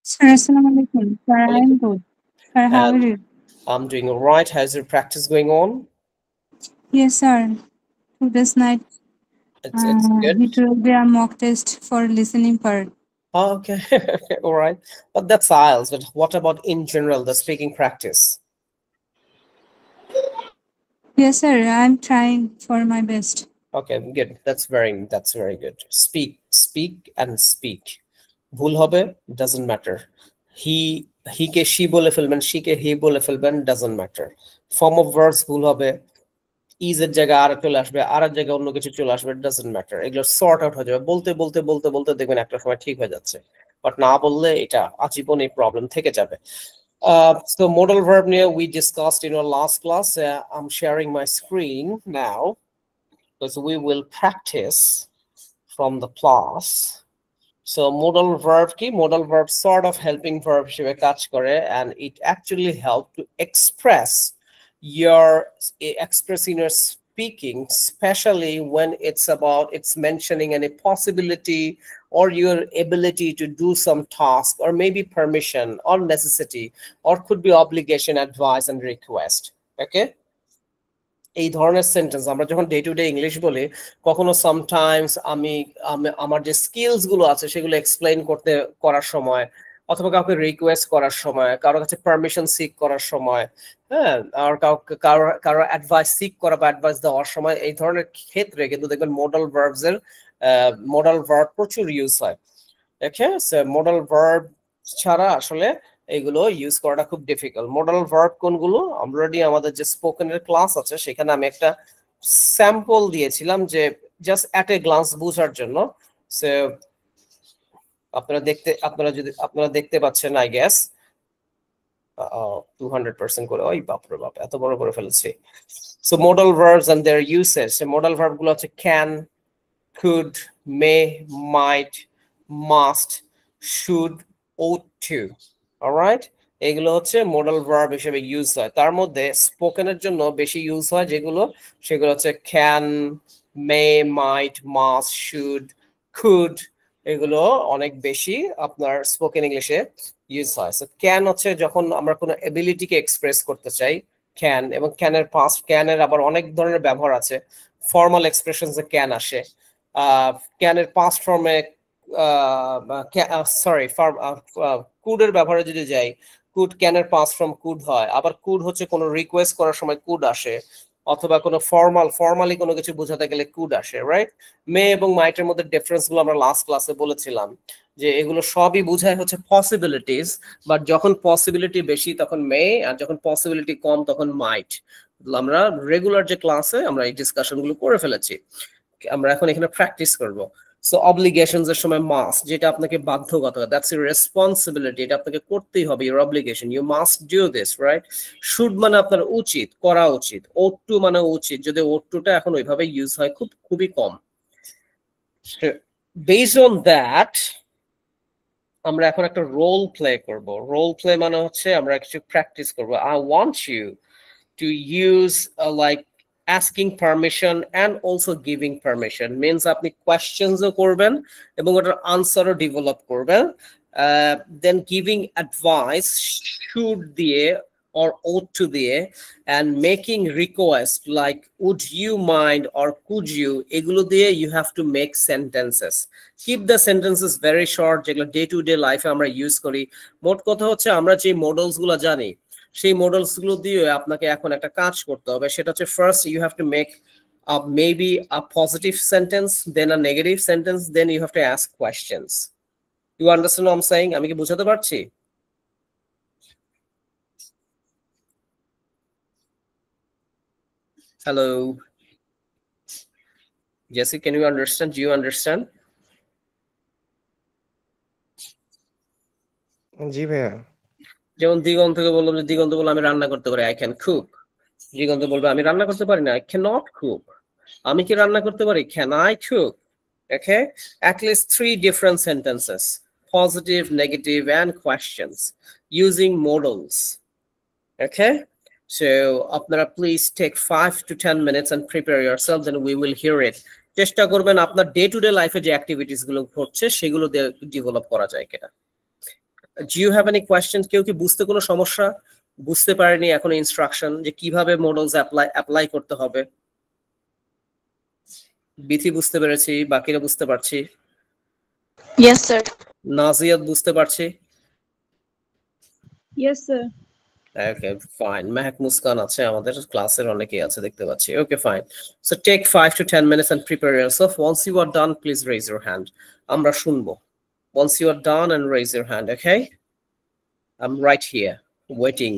Sir, Assalamualaikum. Sir, I am good. Sir, how are And you? I'm doing all right. How's your practice going on? Yes, sir. Today's night, It's good. it will be a mock test for listening part. Oh, okay. All right. But that's IELTS. But what about in general, the speaking practice? Yes, sir. I am trying for my best. Okay, good. That's very good. Speak and speak. ভুল হবে doesn't matter. He K she বলে ফেলবেন, she K he বলে ফেলবেন doesn't matter. Form of verbs ভুল হবে, ইজের জায়গায় আর চলে আসবে, আর এক জায়গায় অন্য কিছু চলে আসবে, ডাজন্ট ম্যাটার। এগুলো সর্ট আউট হয়ে যাবে, বলতে বলতে বলতে বলতে দেখবেন একটা সময় ঠিক হয়ে যাচ্ছে। বাট না বললে এটা আজীবন এই প্রবলেম থেকে যাবে। So modal verb নিয়ে we discussed in our last class. I'm sharing my screen now because we will practice from the class. So modal verb কি? Modal verb sort of helping verb হিসেবে কাজ করে, and it actually help to express in your speaking, especially when it's mentioning any possibility or your ability to do some task, or maybe permission or necessity, or could be obligation, advice and request. Okay, এই ধরনের sentence আমরা যখন day to day English বলি, কখনো sometimes আমি আমার যে skills গুলো আছে সেগুলো এক্সপ্লেইন করার সময়, অথবা কাউকে রিকোয়েস্ট করার সময়, কারো কাছে পারমিশন সিক করার সময়, হ্যাঁ, আর কারো অ্যাডভাইস সিক করা বা অ্যাডভাইস দেওয়ার সময়, এই ধরনের ক্ষেত্রে কিন্তু দেখবেন মোডাল ভার্ব প্রচুর ইউজ হয়। ওকে, সো মোডাল ভার্ব ছাড়া আসলে এগুলো ইউজ করাটা খুব ডিফিকাল্ট। মডাল ভার্ব কোনগুলো? অলরেডি আমাদের যে স্পোকেনের ক্লাস আছে সেখানে আমি একটা স্যাম্পল দিয়েছিলাম, যে জাস্ট অ্যাট এ গ্লান্স বোঝার জন্য। সো আপনারা দেখতে পাচ্ছেন, আই গেস 200% করে, ওই বাপরে বাপ, এত বড় করে ফেলেছি। So modal verbs and their usage. Modal verb গুলো হচ্ছে can, could, may, might, must, should, ought to. Alright, এগুলো হচ্ছে মডাল ভার্ব হিসেবে ইউজ হয়। তার মধ্যে স্পোকেনের জন্য বেশি ইউজ হয় যেগুলো, সেগুলো হচ্ছে can, may, might, must, should, could. এগুলো অনেক বেশি আপনার স্পোকেন ইংলিশে ইউজ হয়। সো ক্যান হচ্ছে যখন আমরা কোনো এবিলিটিকে এক্সপ্রেস করতে চাই, ক্যান। এবং ক্যানের পাস্ট, ক্যানের আবার অনেক ধরনের ব্যবহার আছে। ফর্মাল এক্সপ্রেশনসে ক্যান আসে। ক্যানের পাস্ট ফর্মে কুডের ব্যবহারে যদি যাই, কুড ক্যানের পাস্ট ফর্ম কুড হয়। আবার কুড হচ্ছে কোনো রিকোয়েস্ট করার সময় কুড আসে, অথবা কোনো ফর্মালি কোনো কিছু বোঝাতে গেলে কুড আসে, রাইট? মে এবং মাইটের মধ্যে ডিফারেন্স গুলো আমরা লাস্ট ক্লাসে বলেছিলাম, যে এগুলো সবই বোঝায় হচ্ছে পসিবিলিটিস, বাট যখন পসিবিলিটি বেশি তখন মে, আর যখন পসিবিলিটি কম তখন মাইট। আমরা রেগুলার যে ক্লাসে আমরা এই ডিসকাশন গুলো করে ফেলেছি, আমরা এখন এখানে প্র্যাকটিস করব। সো অব্লিগেশনস এর সময় মাস্ট, যেটা আপনাকে বাধ্যকতা, দ্যাটস ইউর রেসপন্সিবিলিটি, এটা আপনাকে করতেই হবে, your obligation, you must do this, right? Should মানে আপনার উচিত, করা উচিত। ওট টু মানে উচিত, যদি ওট টুটা এখন ওইভাবে ইউজ হয় খুবই কম। বেসড অন দ্যাট আমরা এখন একটা রোল প্লে করব। রোল প্লে মানে হচ্ছে আমরা কিছু প্র্যাকটিস করব। I want you to use like asking permission and also giving permission, means আপনি questions ও করবেন এবং ওটার আনসারও ডেভেলপ করবেন। then giving advice should দিয়ে or ought to দিয়ে, and making request like would you mind or could you, এগুলো দিয়ে you have to make sentences. keep the sentences very short, যেগুলো ডে টু ডে লাইফে আমরা use করি। মোট কথা হচ্ছে আমরা যে মডেলস গুলো জানি সেই মডেলস গুলো দিয়ে আপনাকে এখন একটা কাজ করতে হবে, সেটা হচ্ছে first you have to make maybe a positive sentence, then a negative sentence, then you have to ask questions. You understand what I'm saying? আমি কি বুঝাতে পারছি? Hello Jesse, can you understand? Do you understand? জি ভাইয়া। যেমন দিগন্তকে বললাম, যে দিগন্ত বললো আমি রান্না করতে পারি, আই ক্যান কুক। দিগন্ত বলবে আমি রান্না করতে পারি না, আই ক্যান নট কুক। আমি কি রান্না করতে পারি? Can I cook? Okay, at least 3 different sentences, positive, negative and questions, using modals. Okay, so আপনারা please take 5 to 10 minutes and prepare yourself, then we will hear it. চেষ্টা করবেন আপনার day to day লাইফে যে activities গুলো ঘটছে সেগুলো develop করা যায় কিনা। Do you have any questions? কেউ কি বুঝতে কোনো সমস্যা, বুঝতে পারেনি এখন ইনস্ট্রাকশন যে কিভাবে মডেলস অ্যাপ্লাই করতে হবে? বিথি বুঝতে পেরেছি, বাকিরা বুঝতে পারছি। Yes, sir. নাজিয়াত বুঝতে পারছি। Yes, sir. Okay, fine. Mehak Muskan আছে আমাদের ক্লাসের অনেকেই আছে দেখতে পাচ্ছি। Okay, fine. So take 5 to 10 minutes and prepare yourself. Once you are done, please raise your hand. আমরা শুনবো. Once you are done and raise your hand, okay? I'm right here waiting.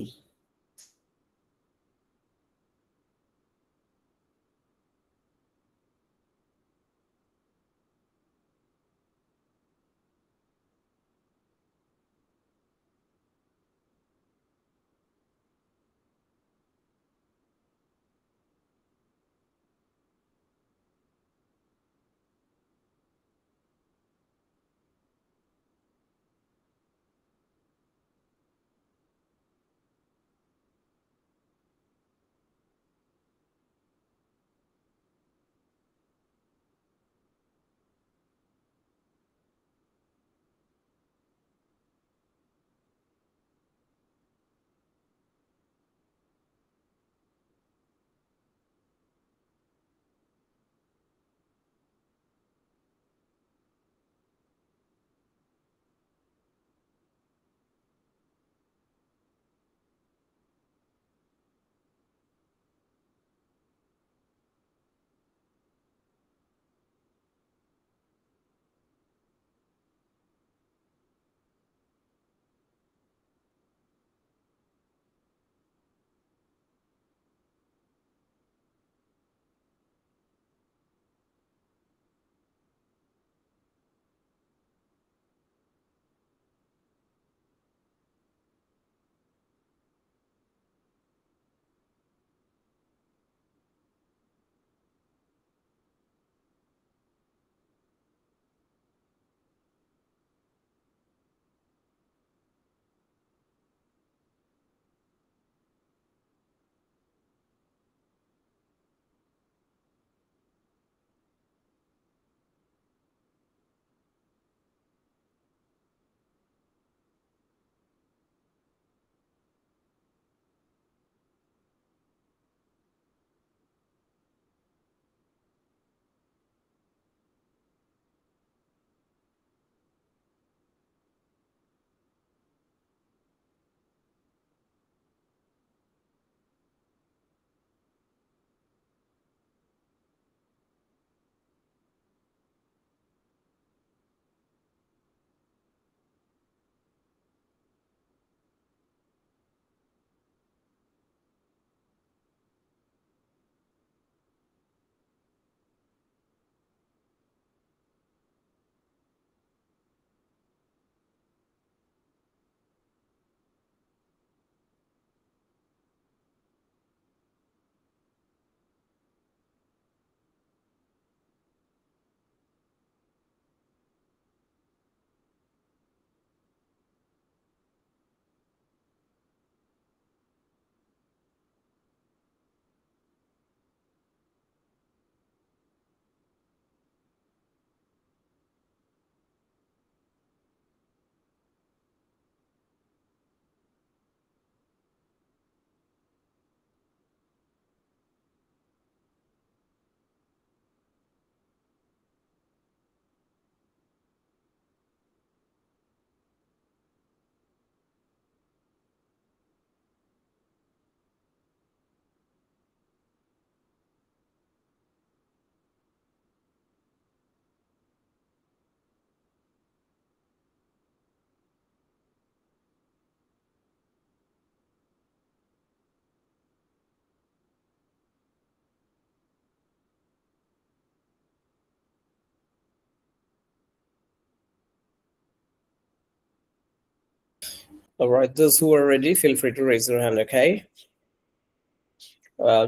All right, those who are ready, feel free to raise your hand, okay?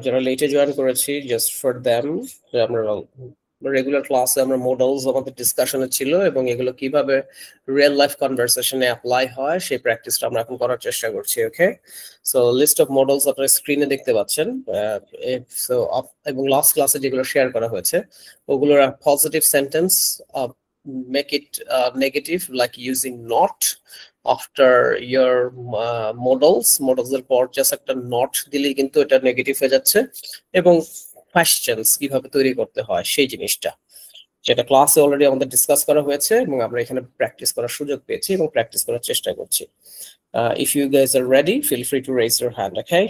যারা লেটে join করেছি, just for them, আমরা regular ক্লাসে আমরা models আমাদের ডিসকাশনে ছিল এবং এগুলো কিভাবে রিয়েল লাইফ কনভারসেশনে অ্যাপ্লাই হয় সেই প্র্যাকটিসটা আমরা এখন করার চেষ্টা করছি, ওকে? সো লিস্ট অফ মডেলস আপনারা স্ক্রিনে দেখতে পাচ্ছেন, সো এবং লাস্ট ক্লাসে যেগুলো শেয়ার করা হয়েছে ওগুলোর positive sentence, make it negative like using not, after your models এর পর জাস্ট একটা নট দিলেই কিন্তু এটা নেগেটিভ হয়ে যাচ্ছে, এবং কোয়েশ্চেন্স কিভাবে তৈরি করতে হয় সেই জিনিসটা, যেটা ক্লাসে অলরেডি আমাদের ডিসকাস করা হয়েছে এবং আমরা এখানে প্র্যাকটিস করার সুযোগ পেয়েছি এবং প্র্যাকটিস করার চেষ্টা করছি। If you guys are ready, feel free to raise your hand, okay?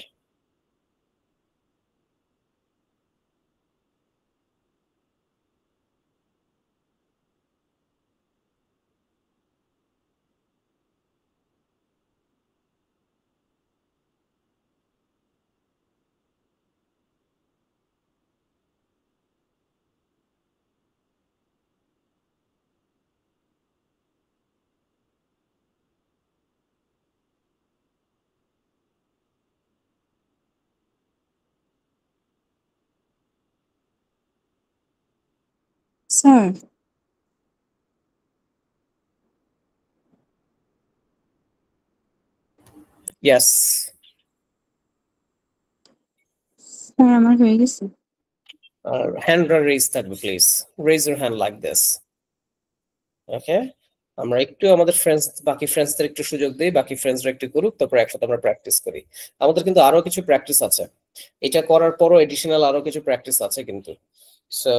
Sir, Yes. sir, আমার হয়ে গেছে। Hand raise থাকবে, please raise your hand like this, okay? আমরা একটু আমাদের বাকি ফ্রেন্ডসদের একটু সুযোগ দিই, বাকি ফ্রেন্ডসরা একটু করুক, তারপর একসাথে আমরা প্র্যাকটিস করি। আমাদের কিন্তু আরো কিছু প্র্যাকটিস আছে, এটা করার পরও এডিশনাল আরো কিছু প্র্যাকটিস আছে কিন্তু। সো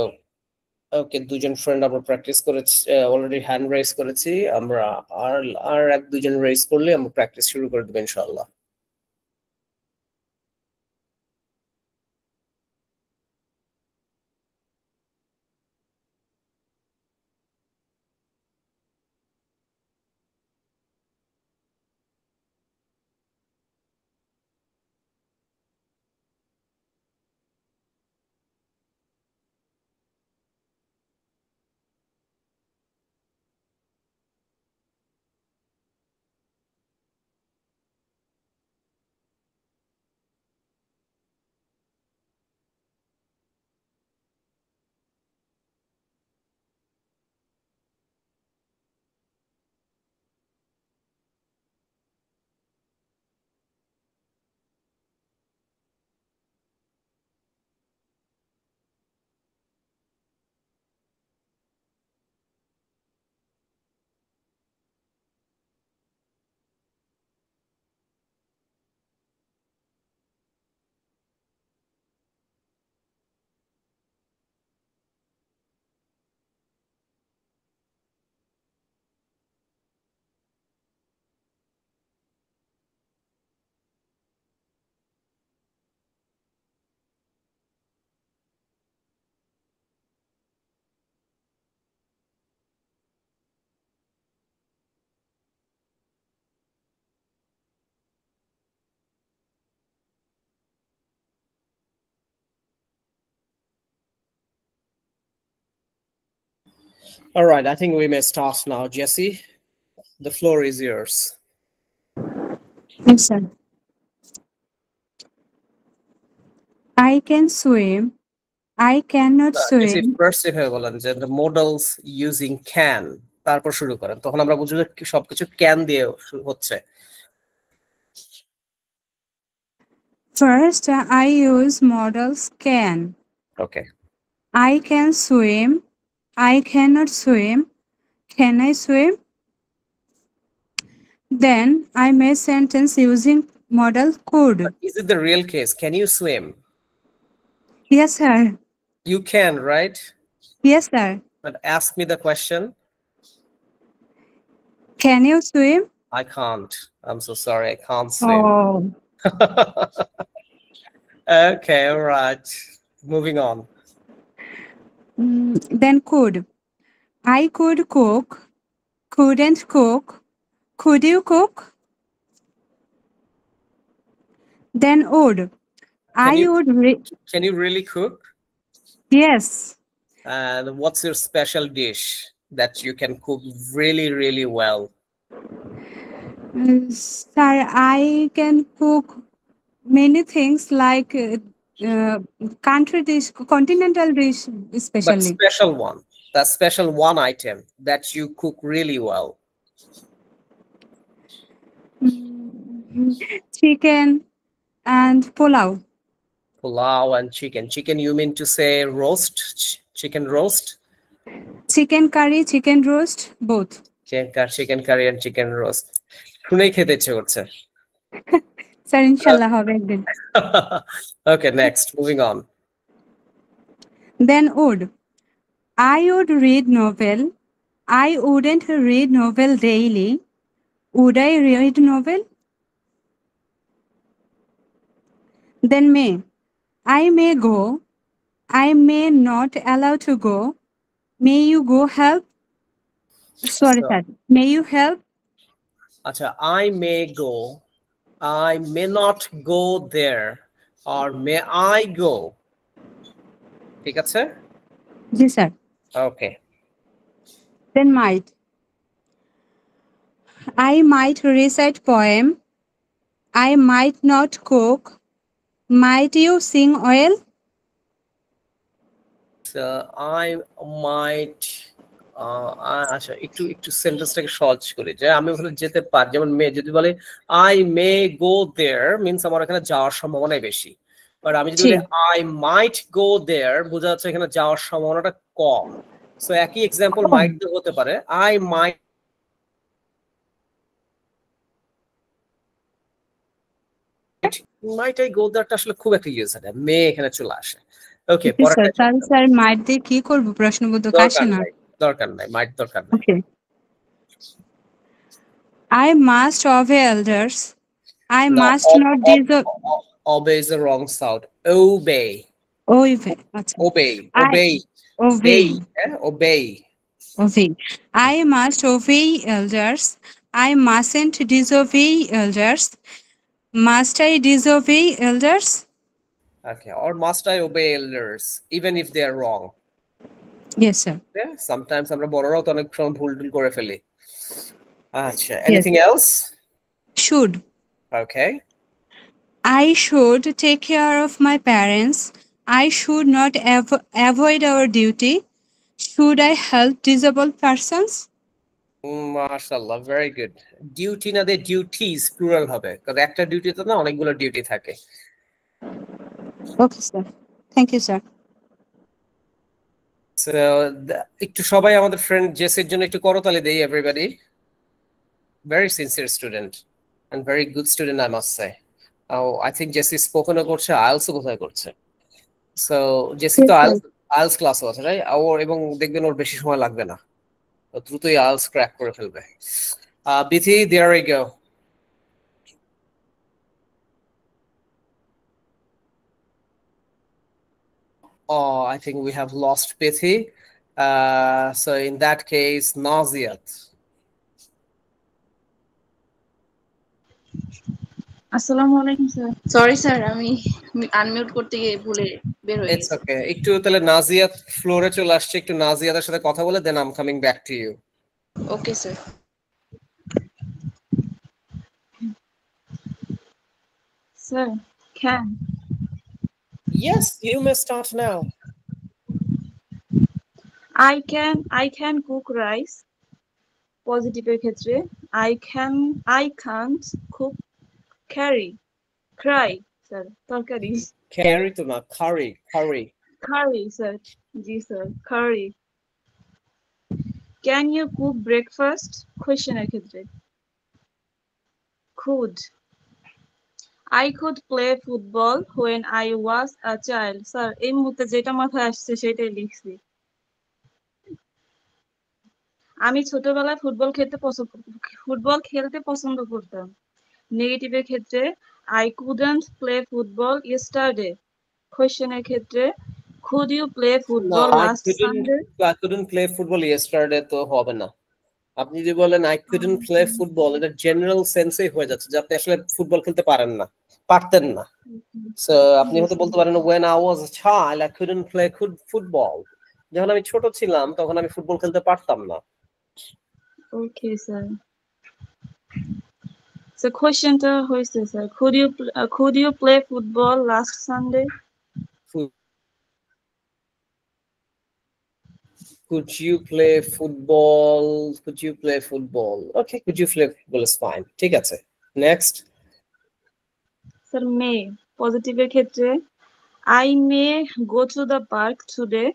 ওকে, দুজন ফ্রেন্ড আমরা প্র্যাকটিস করেছি, অলরেডি হ্যান্ড রেজ করেছি আমরা, আর এক দুজন রেজ করলে আমরা প্র্যাকটিস শুরু করে দেবো ইনশাআল্লাহ। All right, I think we may start now. Jesse, the floor is yours. Yes, sir. I can swim. I cannot swim. First এভাবে বলেন যে the models using can, তারপর শুরু করেন, তখন আমরা বুঝবো যে সবকিছু can দিয়ে হচ্ছে। First, I use models can. Okay. I can swim. I cannot swim. Can I swim? Then I make sentence using model could. Is it the real case? Can you swim? Yes, sir. You can, right? Yes, sir. But ask me the question. Can you swim? I can't. I'm so sorry. I can't swim. Oh. Okay, all right. Moving on. Then could. I could cook. Couldn't cook. Could you cook? Then would. Can you really cook? Yes. And what's your special dish that you can cook really, really well? Sir, I can cook many things like country dish, continental dish especially. But special one, that special one item that you cook really well. Chicken and pulao. Pulao and chicken. Chicken, you mean to say roast? Chicken roast? Chicken curry, chicken roast, both. Chicken curry and chicken roast. শুনেই খেতে ইচ্ছে করছে। Sir ইনশাল্লাহ হবে একদিন। Okay, next, moving on. Then would. I would read novel. I wouldn't read novel daily. Would I read novel? Then may. I may go. I may not allow to go. May you go help? Sorry, So, sir. May you help? acha, I may go. I may not go there. Or may I go? ঠিক আছে? Yes, sir. Okay. Then might. I might recite poem. I might not cook. Might you sing well? So I might আচ্ছা একটু একটু সেন্টেন্সটাকে সহজ করি যে আমি ওখানে যেতে পারি, যেমন মে যদি বলে I may go there means আমার এখানে যাওয়ার সম্ভাবনাই বেশি, বাট আমি যদি বলি আই মাইট গো দেয়ার বোঝা যাচ্ছে এখানে যাওয়ার সম্ভাবনাটা কম। সো একই এক্সাম্পল মাইট দিয়ে হতে পারে I might might I go দেয়ারটা আসলে খুব একটা ইউজ হয় না, মে এখানে চলে আসে। ওকে, পরেরটা স্যার মাইট দিয়ে কি করব প্রশ্নবোধক আসে না। দরকার নাই মাইট দরকার নাই। Okay. I must obey elders. I No, must not disobey. obey is the wrong sound. Obey. Obey. Obey. I Obey. obey. Obey. Obey. I must obey elders. I mustn't disobey elders. Must I disobey elders? Okay. Or must I obey elders even if they are wrong? Yes, sir. Yeah. Sometimes আমরা বড়রাও তো অনেক সময় ভুল করে ফেলি। আচ্ছা, anything else? Should. Okay. I should take care of my parents. I should not avoid our duty. Should I help disabled persons? মাশাআল্লাহ, very good. ডিউটি না দিয়ে ডিউটিস প্লুরাল হবে, কারণ একটা ডিউটিতে না অনেকগুলো ডিউটি থাকে। Okay, sir. Thank you, sir. So একটু সবাই আমাদের ফ্রেন্ড জেসির জন্য একটু করতালি দেই everybody. Very sincere student and very good student, I must say. Oh, I think Jesse spoken করছে, আইএলস কোথায় করছে। So জেসি তো আইএলস ক্লাস আছে রাইট, ওর এবং দেখবেন ওর বেশি সময় লাগবে না, দ্রুতই আইএলস ক্র্যাক করে ফেলবে। Bithi, there we go. Oh, I think we have lost Bithi. So in that case, Naziat. আসসালামু আলাইকুম স্যার। সরি স্যার, আমি আনমিউট করতে গিয়ে ভুলে বের হয়ে It's okay. একটু তাহলে নাজিয়াত ফ্লোরে চলে আসছে, একটু নাজিয়াতের সাথে কথা বলে দেন I am coming back to you. Okay sir. Sir, can. Yes, you may start now. I can cook rice. পজিটিভের ক্ষেত্রে I can't cook cry sir তরকারি Carry to না, curry. curry sir, G sir curry. Can you cook breakfast? কোয়েশ্চেনের ক্ষেত্রে could. I could play football when I was a child. Sir এই মুহূর্তে যেটা মাথায় আসছে সেটাই লিখছি। আমি ছোটবেলায় ফুটবল খেলতে পছন্দ করতাম। নেগেটিভের ক্ষেত্রে I couldn't play football yesterday. কোয়েশ্চেনের ক্ষেত্রে could you play football last Sunday? I couldn't play football yesterday তো হবে না। আপনি যদি বলেন I couldn't play football, এটা জেনারেল সেন্সেই হয়ে যাচ্ছে যে আপনি আসলে ফুটবল খেলতে পারতেন না। সো আপনি হয়তো বলতে পারেন when I was a child I couldn't play football. যখন আমি ছোট ছিলাম তখন আমি ফুটবল খেলতে পারতাম না। Okay sir. So কোয়েশ্চেনটা হয়েছে sir, could you play football last Sunday? Could you play football? Okay, could you play football is fine. ঠিক আছে, next. স্যার may পজিটিভের ক্ষেত্রে I may go to the park today.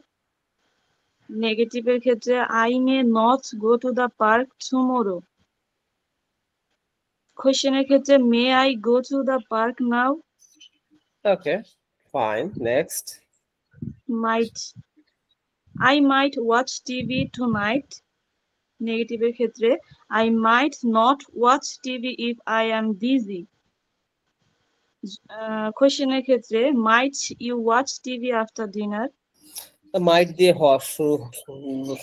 নেগেটিভের ক্ষেত্রে I may not go to the park tomorrow. কোয়েশ্চেনের ক্ষেত্রে may I go to the park now? Okay, fine. Next. Might I might watch TV tonight. নেগেটিভের ক্ষেত্রে I might not watch TV if I am busy. কোয়েশ্চেনের ক্ষেত্রে might you watch TV after dinner? Might দিয়ে হওয়া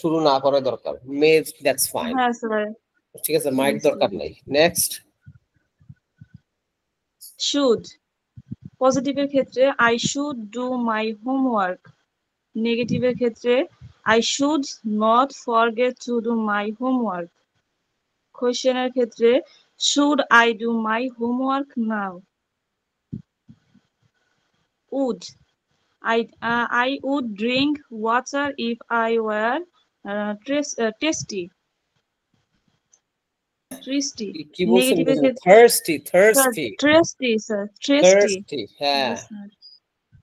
শুরু না করা দরকার। May, that's fine. হ্যাঁ স্যার। ঠিক আছে, মাইট দরকার নাই। নেক্সট। শুড পজিটিভের ক্ষেত্রে I should do my homework. নেগেটিভের ক্ষেত্রে I should not forget to do my homework. কোয়েশ্চেনের ক্ষেত্রে should I do my homework now? Would I would drink water if I were tasty. কি বলছেন? নেগেটিভের ক্ষেত্রে thirsty, sir thirsty, thirsty sir thirsty. Thirsty, হ্যাঁ।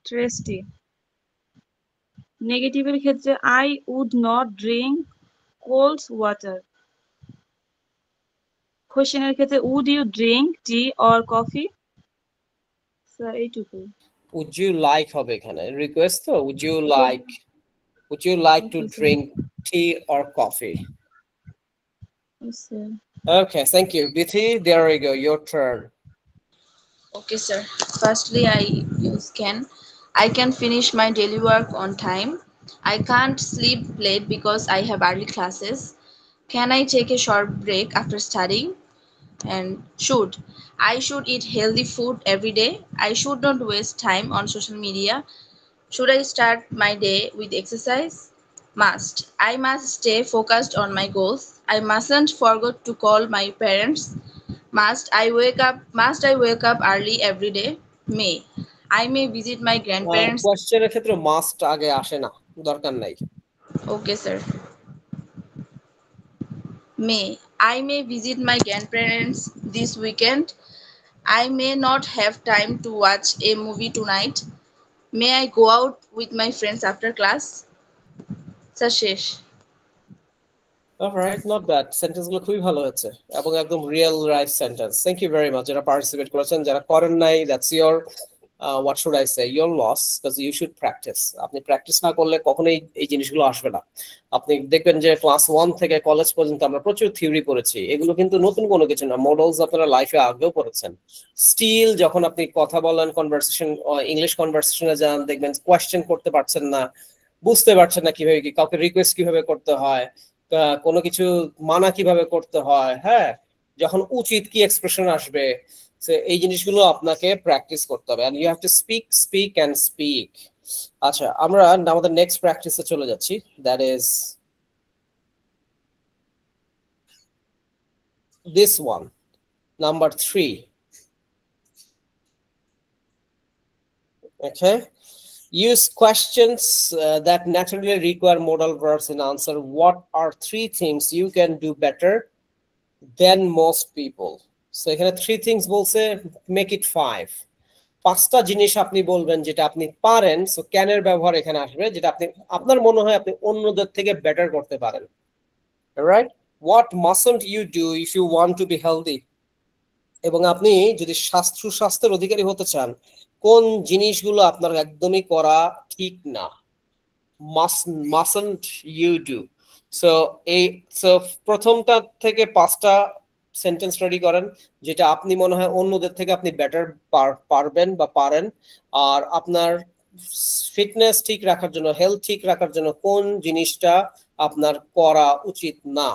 Thirsty. নেগেটিভের ক্ষেত্রে I would not drink cold water. কোশ্চেনের ক্ষেত্রে would you drink tea or coffee? Sir এইটুকু। Would you like হবে এখানে, রিকোয়েস্ট তো। Would you like to drink tea or coffee? Sir Okay, thank you. Bithi, there we go, your turn. Okay, sir. Firstly, I use can. I can finish my daily work on time. I can't sleep late because I have early classes. Can I take a short break after studying? And should. I should eat healthy food every day. I should not waste time on social media. Should I start my day with exercise? Must. I must stay focused on my goals. I mustn't forget to call my parents. Must I wake up early every day? May. I may visit my grandparents. কোয়েশ্চেনের ক্ষেত্রে must আগে আসে না, দরকার নাই। Okay, sir. May. I may visit my grandparents this weekend. I may not have time to watch a movie tonight. May I go out with my friends after class? Sashesh. Alright, not bad. Sentence গুলো খুবই ভালো হয়েছে এবং একদম real life sentence. Thank you very much যারা participate করেছেন। যারা করেন নাই, that's your what should I say, your loss, because you should practice. আপনি প্র্যাকটিস না করলে কখনোই এই জিনিসগুলো আসবে না। আপনি দেখবেন যে ক্লাস 1 থেকে কলেজ পর্যন্ত আমরা প্রচুর থিওরি পড়েছি, এগুলো কিন্তু নতুন কোনো কিছু না, মডেলস আপনারা লাইফে আগেও পড়েছেন। স্টিল যখন আপনি কথা বলেন, কনভারসেশন, ইংলিশ কনভারসেশনে যান, দেখবেন কোয়েশ্চেন করতে পারছেন না, বুঝতে পারছেন না কিভাবে কি কাউকে রিকোয়েস্ট কিভাবে করতে হয়, কোনো কিছু মানা কিভাবে করতে হয়, হ্যাঁ, যখন উচিত কি এক্সপ্রেশন আসবে, এই জিনিসগুলো আপনাকে প্র্যাকটিস করতে হবে। And you have to speak and speak. আচ্ছা, আমরা আমাদের নেক্সট প্র্যাকটিসে চলে যাচ্ছি, that is this one, number 3। Okay, use questions that naturally require modal verbs in answer. What are 3 things you can do better than most people? So এখানে 3 things বলছে, make it 5। 5টা জিনিস আপনি বলবেন যেটা আপনি পারেন। সো ক্যান এর ব্যবহার এখানে আসবে, যেটা আপনি আপনার মনে হয় আপনি অন্যদের থেকে বেটার করতে পারেন। Right? What mustn't you do if you want to be healthy? এবং আপনি যদি সুস্বাস্থ্যের অধিকারী হতে চান, কোন জিনিসগুলো আপনার একদমই করা ঠিক না? mustn't you do? সো প্রথমটা থেকে 5টা সেন্টেন্স রেডি করেন যেটা আপনি মনে হয় অন্যদের থেকে আপনি বেটার পারবেন বা পারেন। আর আপনার ফিটনেস ঠিক রাখার জন্য, হেলথ ঠিক রাখার জন্য কোন জিনিসটা আপনার করা উচিত না,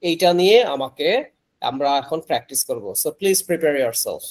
এইটা নিয়ে আমরা এখন প্র্যাকটিস করব। So please prepare yourself.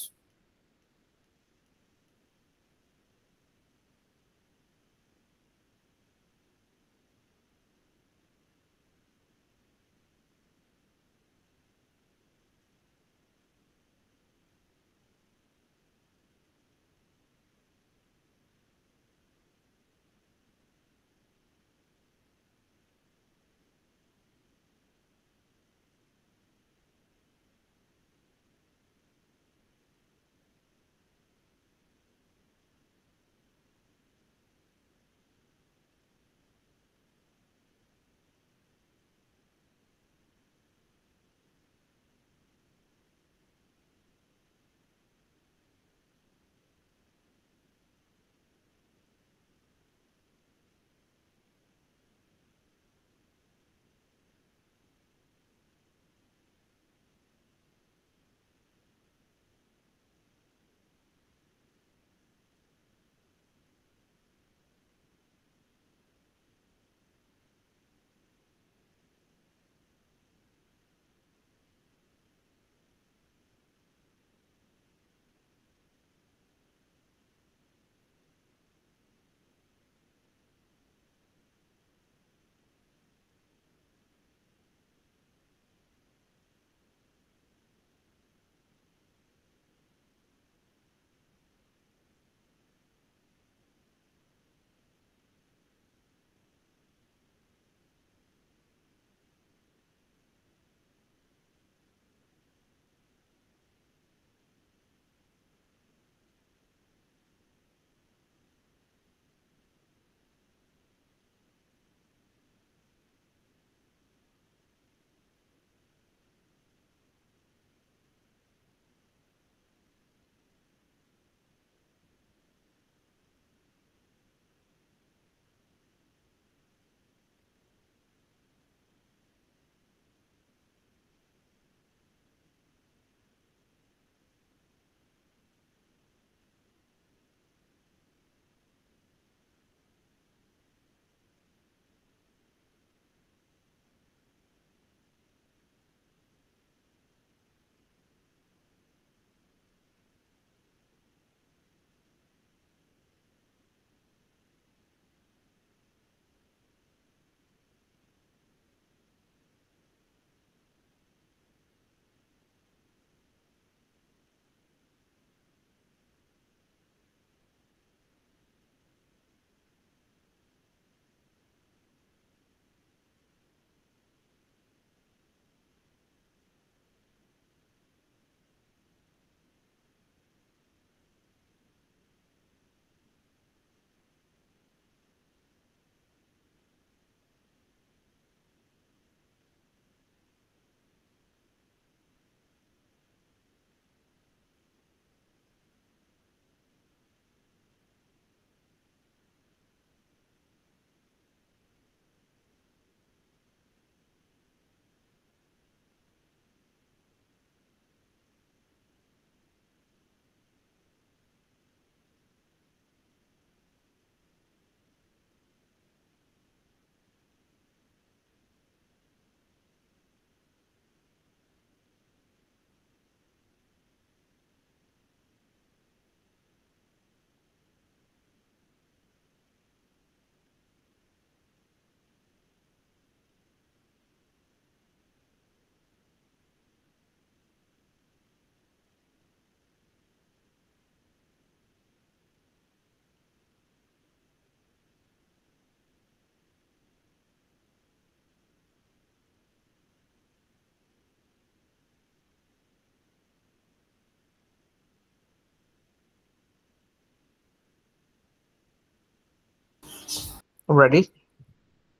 Ready?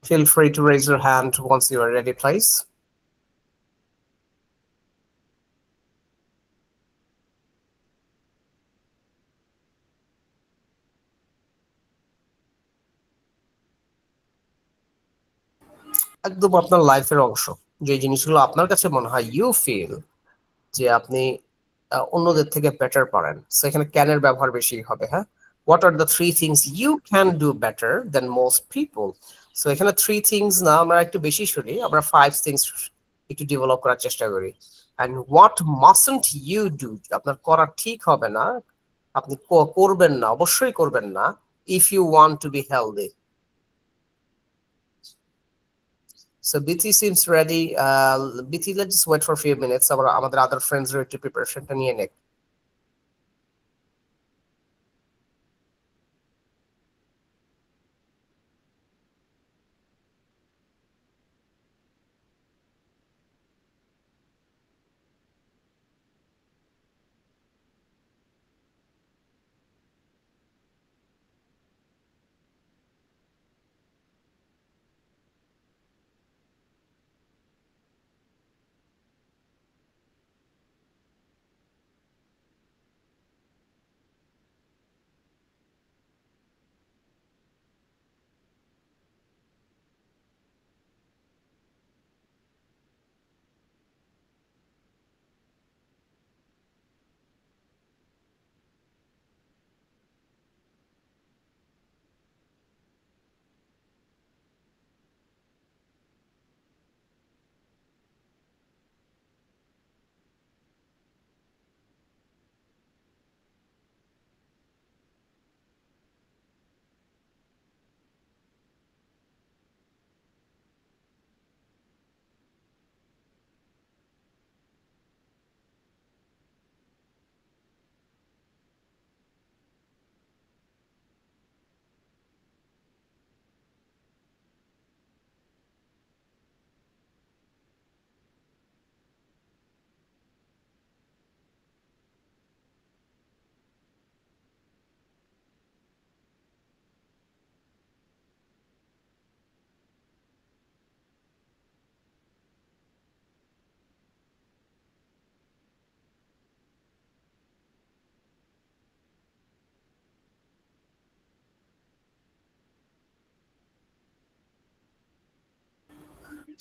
Feel free to raise your hand once you are ready, please. একদম আপনার লাইফের অংশ, যে জিনিসগুলো আপনার কাছে মনে হয় ইউ ফিল যে আপনি অন্যদের থেকে বেটার পারেন, সেখানে ক্যানের ব্যবহার বেশি হবে। হ্যাঁ, what are the three things you can do better than most people. So এখানে থ্রি থিংস না, আমরা একটু বেশি শুনি, আমরা ফাইভ থিংস একটু ডেভেলপ করার চেষ্টা করি। And what mustn't you do, আপনার করা ঠিক হবে না, আপনি করবেন না, অবশ্যই করবেন না, if you want to be healthy. So BT seems ready. BT, let's just wait for a few minutes. Our other friends are to preparation to নিয়ে নেক।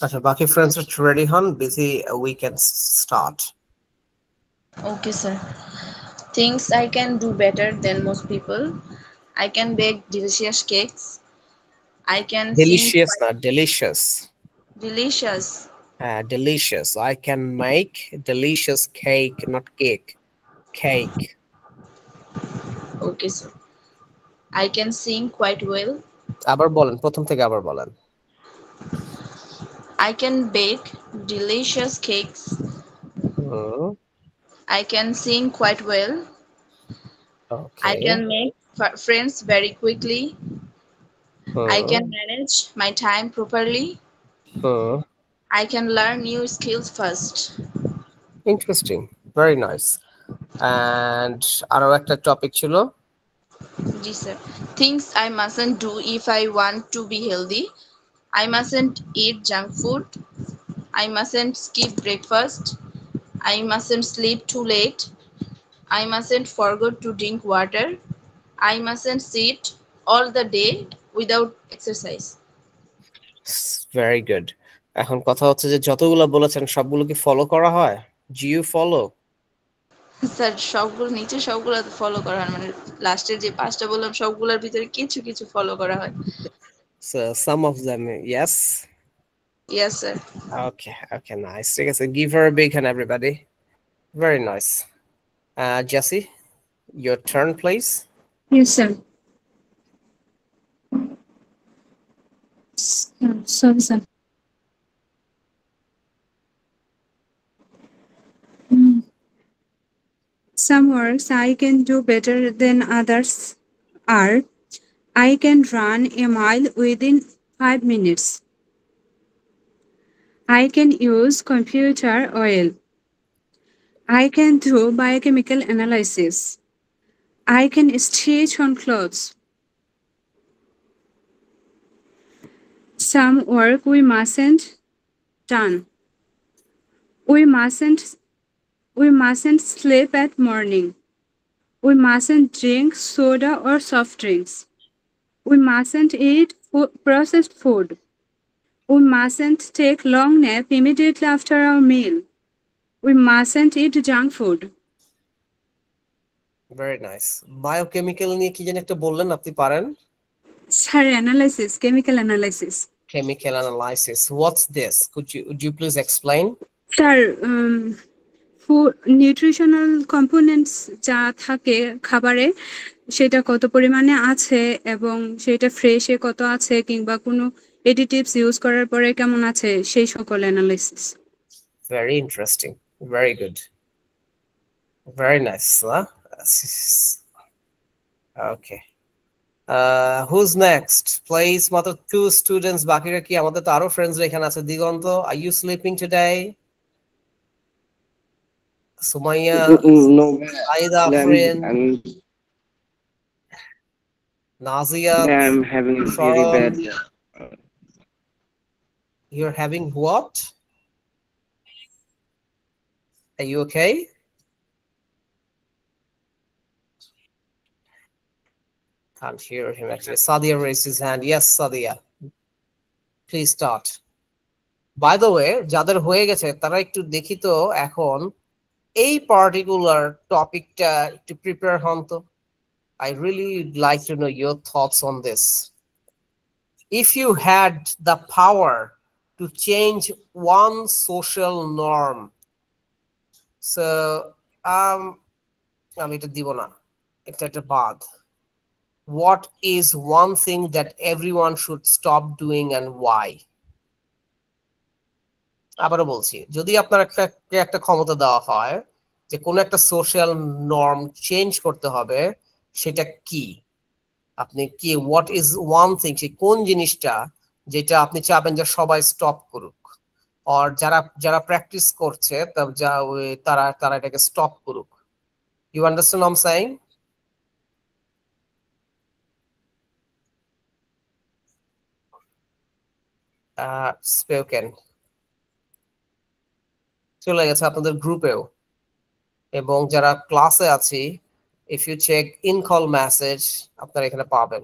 আচ্ছা, বাকি friends ready হন, BT we can start. Okay, sir. Things I can do better than most people. I can bake delicious cakes. I can Delicious, sing not delicious. delicious. Delicious. I can make delicious cake, not cake. Cake. Okay, sir. I can sing quite well. আবার বলেন, প্রথম থেকে আবার বলেন। I can bake delicious cakes. I can sing quite well. Okay. I can make friends very quickly. I can manage my time properly. I can learn new skills fast. Interesting. Very nice. And আরো একটা topic ছিল, Ji sir. Things I mustn't do if I want to be healthy. I mustn't eat junk food. I mustn't skip breakfast. I mustn't sleep too late. I mustn't forget to drink water. I mustn't sit all the day without exercise. very good. এখন কথা হচ্ছে যে যতগুলো বলেছেন সবগুলো কি follow করা হয়? Do you follow? স্যার সবগুলো নিচে সবগুলো ফলো করা হয়, মানে লাস্টের যে পাঁচটা বললাম সবগুলোর ভিতরে কিছু কিছু ফলো করা হয়। So some of them, yes. Yes sir. Okay, nice. ঠিক আছে, give her a big hand everybody. Very nice. Jessie, your turn please. Yes, sir. Sorry, sir. Some works I can do better than others are: I can run a mile within 5 minutes. I can use computer well. I can do biochemical analysis. I can stitch on clothes. Some work we mustn't done. We mustn't sleep at morning. We mustn't drink soda or soft drinks. We mustn't eat processed food. We mustn't take long nap immediately after our meal. We mustn't eat junk food. Very nice. Biochemical নিয়ে কি যেন একটা বললেন, আপনি পারেন? Sir, analysis, chemical analysis. Chemical analysis. What's this? Would you please explain? Sir, food nutritional components যা থাকে খাবারে সেটা কত পরিমাণে আছে এবং সেটা ফ্রেশে কত আছে কিংবা কোনো এডিটিভস ইউজ করার পরে কেমন আছে সেই সকল analysis. Very interesting. Very good. Very nice. Huh? Okay. Who's next? Please, মাত্র 2 students বাকি রাখি, আমাদের তো আরো ফ্রেন্ডস এখানে আছে। দিগন্ত, are you sleeping today? Sumaya, No, Aida, friend. Nazia, I'm having a very bad. You're having what? Are you okay? Can't hear him actually. Sadia raised his hand. Yes, Sadia. Please start. By the way, যাদের হয়ে গেছে তারা একটু দেখি তো এখন এই particular টপিকটা একটু প্রিপেয়ার হন তো। I really like to know your thoughts on this. If you had the power to change one social norm, so আমি এটা দিব না, এটা একটা বাদ। What is one thing that everyone should stop doing and why? আবারও বলছি, যদি আপনার একটা ক্ষমতা দেওয়া হয় যে কোন একটা সোশ্যাল নর্ম চেঞ্জ করতে হবে, সেটা কি? আপনি কি হোয়াট ইজ ওয়ান থিং, সেই কোন জিনিসটা যেটা আপনি চাবেন যে সবাই স্টপ করুক, আর যারা প্র্যাকটিস করছে তারা এটাকে স্টপ করুক। You understand I am saying? Spoken চলে গেছে আপনাদের গ্রুপেও, এবং যারা ক্লাসে আছি, if you check in call message আপনারা এখানে পাবেন।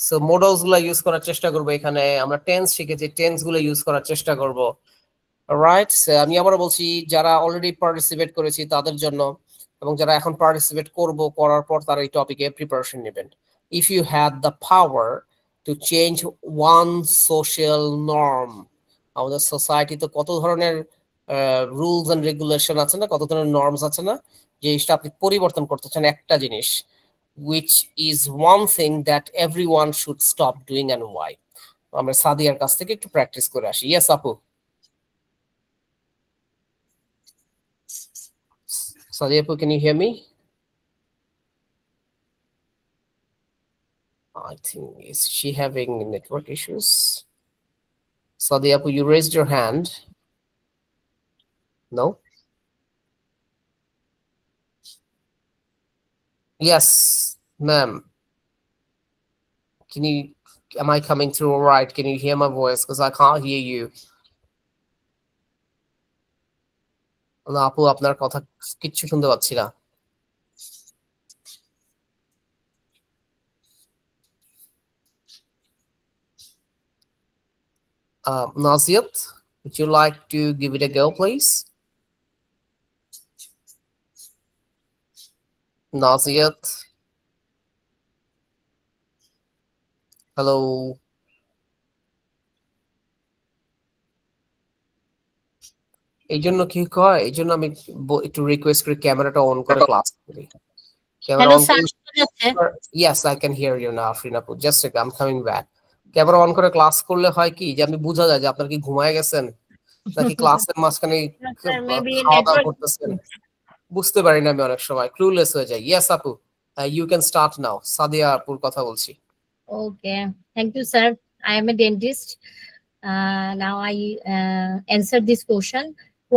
সো মডেলস গুলো ইউজ করার চেষ্টা করব। এখানে আমরা টেন্স শিখেছি, টেন্স গুলো ইউজ করার চেষ্টা করব। রাইট, আমি আবার বলছি যারা অলরেডি পার্টিসিপেট করেছি তাদের জন্য, এবং যারা এখন পার্টিসিপেট করার পর তারা এই টপিকে প্রিপারেশন নেবেন। If you had the power to change one social norm, আমাদের সোসাইটিতে কত ধরনের রুলস এন্ড রেগুলেশন আছে না, কত ধরনের নর্মস আছে না, যে জিনিসটা আপনি পরিবর্তন করতে চান, একটা জিনিস, which is one thing that everyone should stop doing and why? আমরা সাদিয়ার কাছ থেকে একটু প্র্যাকটিস করে আসি। ইয়েস আপু। Sadia Apu, can you hear me? I think, is she having network issues? Sadia Apu, you raised your hand. No? Yes, ma'am. Am I coming through all right? Can you hear my voice? Because I can't hear you. না আপু, আপনার কথা কিচ্ছু শুনতে পাচ্ছি না। Naziat, would you like to give it a go, please? Naziat, hello. এই জন্য কি কয়, এই জন্য আমি একটু রিকোয়েস্ট করি ক্যামেরাটা অন করে ক্লাস করি। ক্যামেরা অন করে, yes I can hear you now Afrinapu, just a second, I'm coming back. Camera on করে ক্লাস করলে হয় কি যে আমি বোঝা যায় যে আপনারা কি ঘুমায় গেছেন নাকি ক্লাসের মাঝখানে খাওয়া দাওয়া করতেছেন, বুঝতে পারি না আমি অনেক সময়, ক্লুলেস হয়ে যাই। ইয়েস আপু, you can start now. Sadia আপুর কথা বলছি। Okay, thank you sir. I am a dentist. Now I answer this question.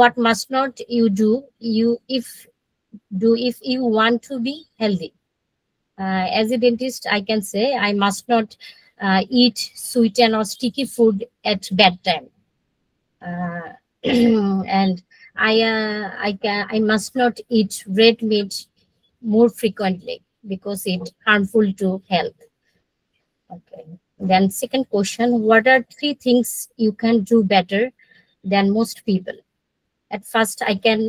What must not you do if you want to be healthy? As a dentist, I can say I must not eat sweetened or sticky food at bedtime. Uh, and I must not eat red meat more frequently because it's harmful to health. Okay. Then second question, what are three things you can do better than most people? At first, I can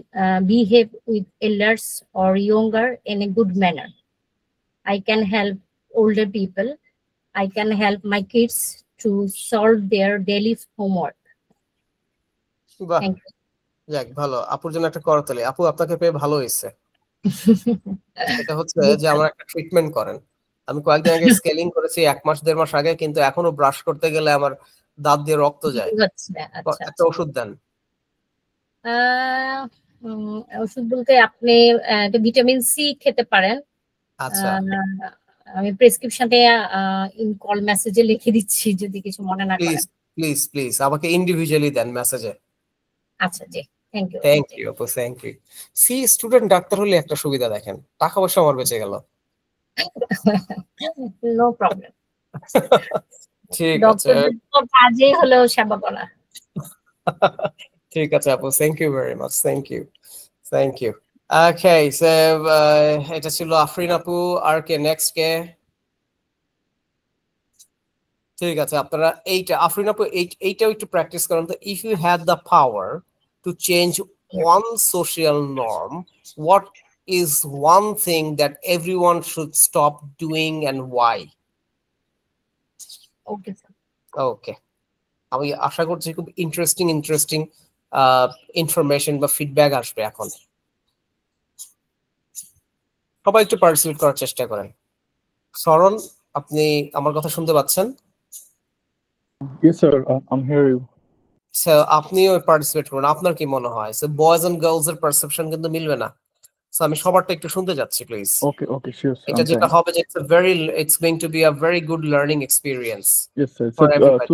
behave with elders or younger in a good manner. I can help older people. I can help my kids to solve their daily homework. বাহ, Thank যাক ভালো। আপুর জন্য একটা করতালি। আপু আপনাকে পেয়ে ভালো হয়েছে। এটা হচ্ছে you. যে আমার একটা ট্রিটমেন্ট করেন। আমি কয়েকদিন আগে স্কেলিং করেছি 1 মাস 1.5 মাস আগে, কিন্তু এখনো ব্রাশ করতে গেলে আমার দাঁত দিয়ে রক্ত যায়। আচ্ছা, আচ্ছা, একটা আচ্ছা। ওষুধ দেন। ওষুধ বলতে আপনি ভিটামিন সি খেতে পারেন। আচ্ছা, আমি প্রেসক্রিপশনে ইন কল মেসেজে লিখে দিচ্ছি যদি কিছু মনে না প্লিজ করেন। প্লিজ প্লিজ আমাকে ইন্ডিভিজুয়ালি দেন মেসেজে। আচ্ছা জি, থ্যাংক ইউ। থ্যাংক ইউ আপু, thank you. See student doctor হলে একটা সুবিধা দেখেন, টাকা পয়সা আমার বেঁচে গেল। No problem. ঠিক আছে, ডক্টরদের তো কাজই হলো সেবা করা। ঠিক আছে আপু, thank you very much, thank you, thank you. Okay, so এটা ছিল আফরিন আপু। আর কে নেক্সট কে? ঠিক আছে, আপনারা এইটা আফরিন আপু এইটাও একটু প্র্যাকটিস করেন তো। If you had the power to change one social norm, what is one thing that everyone should stop doing and why? Okay sir. Okay, আমি আশা করছি খুব ইন্টারেস্টিং ইন্টারেস্টিং ইনফরমেশন বা ফিডব্যাক আসবে এখন। সবাই একটু পার্টিসিপেট করার চেষ্টা করেন। সরণ, আপনি আমার কথা শুনতে পাচ্ছেন? Yes, sir. I'm hearing you. আপনিও পার্টিসিপেট করুন। আপনার কি মনে হয় বয়েজ এন্ড গার্লস এর পারসেপশন কিন্তু মিলবে না। আমি সবারটা একটু শুনতে যাচ্ছি please. Okay, okay, sure, sir. এটা I'm যেটা trying. হবে যে it's going to be a very good learning experience Yes, sir. So for everybody.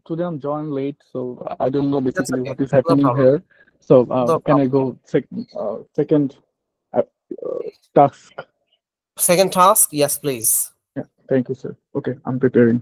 today I'm joined late, so I don't know That's basically okay, what is no happening problem, here. So no can I problem. go second task? Second task, yes please. Yeah, thank you, sir. Okay, I'm preparing.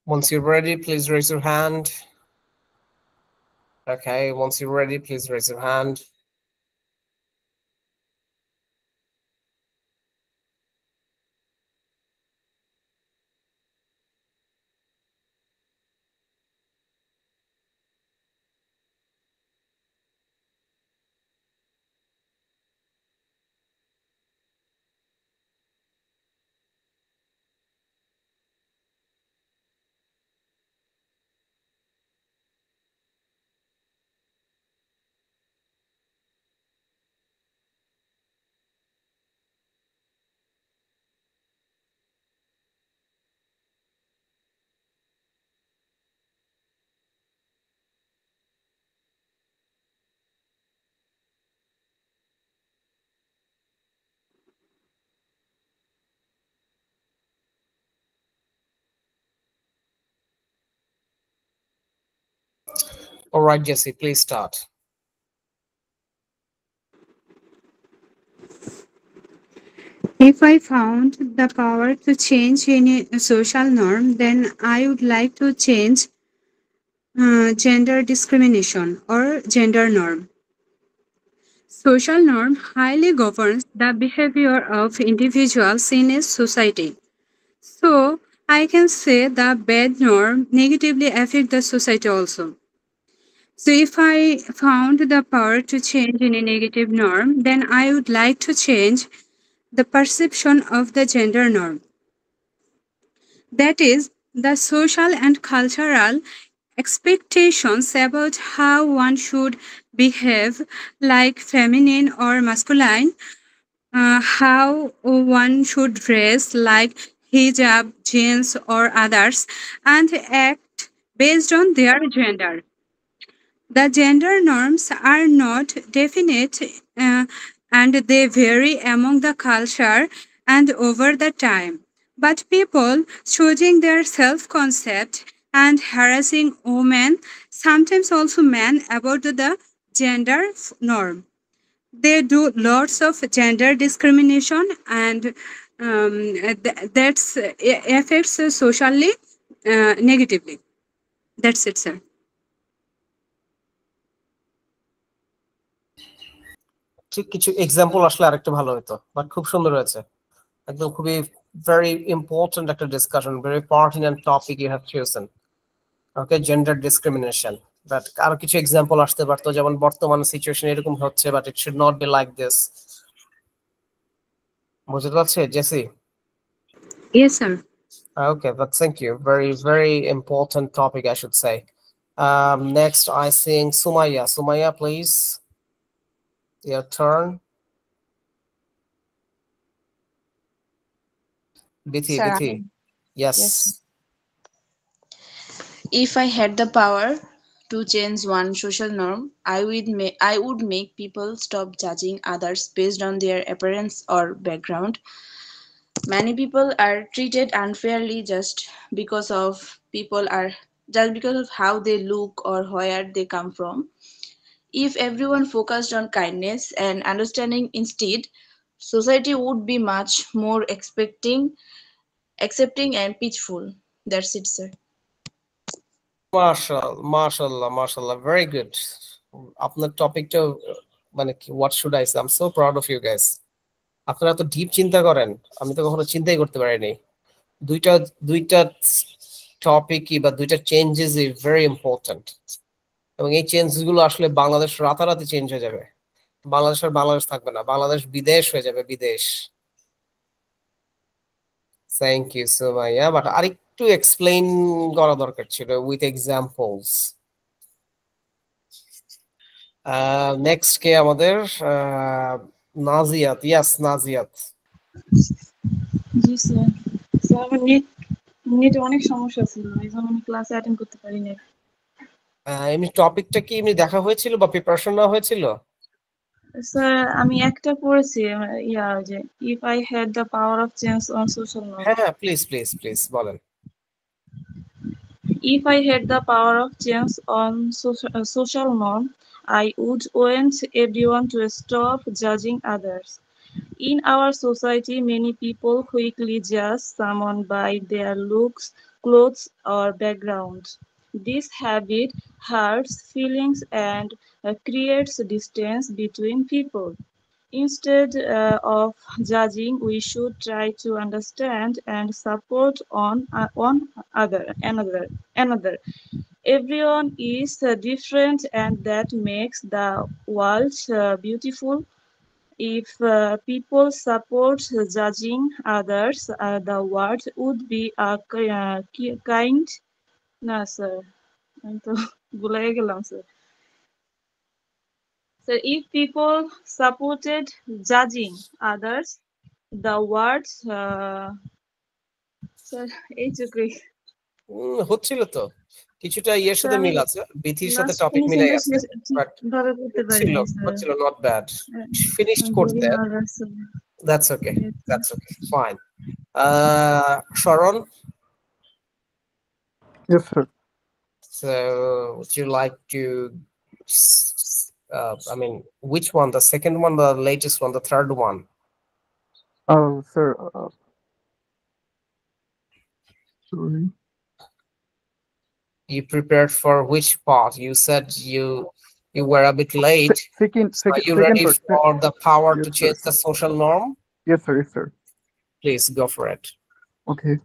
Once you're ready, please raise your hand. Okay, once you're ready, please raise your hand. All right, Jesse, please start. If I found the power to change any social norm, then I would like to change gender discrimination or gender norm. Social norm highly governs the behavior of individuals in a society. So I can say the bad norm negatively affect the society also. So if I found the power to change any negative norm, then I would like to change the perception of the gender norm. That is, the social and cultural expectations about how one should behave, like feminine or masculine, how one should dress, like hijab, jeans, or others, and act based on their gender. The gender norms are not definite and they vary among the culture and over the time. But people choosing their self concept and harassing women, sometimes also men, about the gender norm. They do lots of gender discrimination and that's affects socially negatively. That's it, sir. ঠিক কিছু example আসলে আরেকটু ভালো হতো, but খুব সুন্দর হয়েছে, একদম খুবই very important একটা discussion, very pertinent topic you have chosen. Okay, gender discrimination. But আরো কিছু এক্সাম্পল আসতে পারতো, যেমন বর্তমান সিচুয়েশন এরকম হচ্ছে, but it should not be like this. বুঝতে পারছে JC? Yes, sir. Okay, but thank you. Very, very important topic, I should say. Next, I think Sumaya. Sumaya, please. Your turn. Bithi, Sir, Bithi. Yes. yes. If I had the power to change one social norm, I would make people stop judging others based on their appearance or background. Many people are treated unfairly just because of how they look or where they come from. If everyone focused on kindness and understanding instead, society would be much more accepting and peaceful. That's it, sir. Mashallah, very good. আপনার টপিকটা মানে কি, what should I say? I'm so proud of you guys. আপনারা তো deep চিন্তা করেন, আমি তো কখনো চিন্তাই করতে পারিনি। দুইটা টপিকই বা দুইটা চেঞ্জেস ইজ ভেরি ইম্পর্টেন্ট, এবং এই চেঞ্জেস গুলো আসলে বাংলাদেশ রাতারাতি চেঞ্জ হয়ে যাবে। বাংলাদেশ থাকবে না, বাংলাদেশ বিদেশ হয়ে যাবে, বিদেশ। থ্যাংক ইউ সুমাইয়া, বাট আরেকটু এক্সপ্লেইন করা দরকার ছিল উইথ এক্সাম্পলস। নেক্সট কে আমাদের? নাজিয়াত। ইয়াস, নাজিয়াত। জি স্যার। স্যার আমার নেটে অনেক সমস্যা ছিল, এই জন্য আমি ক্লাসে অ্যাটেন্ড করতে পারিনি। এমনি টপিকটা কি এমনি দেখা হয়েছিল বা প্রিপারেশন নেওয়া হয়েছিল? স্যার আমি একটা পড়েছি, যে if I had the power of change on social norm. হ্যাঁ, প্লিজ বলেন। If I had the power of change on social norm, I would want everyone to stop judging others. In our society, many people quickly judge someone by their looks clothes, or background. This habit hurts feelings and creates distance between people. Instead of judging, we should try to understand and support on another. Everyone is different, and that makes the world beautiful. If people support judging others, the world would be a kind. না sir, আমি তো ভুলে গেলাম sir. So if people supported judging others, the words sir এইটুকুই। হচ্ছিল তো কিছুটা ইয়ের সাথে মিল আছে, বিথির সাথে লাস্ট টপিক মিলে ফিনিশিংটা আছে, বাট ঠিকভাবে করতে ছিল পারিনি স্যার। হচ্ছিল নট ব্যাড, ফিনিশড আমি করতে, very nervous, sir. That's okay, Yes, sir. That's okay, fine. Sharon, Yes, sir. so would you like to I mean, which one, the second one, the latest one, the third one? Oh, sir. Sorry. You prepared for which part? You said you were a bit late. Second, So are you second ready part. for the power Yes, to sir. change the social norm? Yes, sir. Yes, sir. Please go for it. Okay.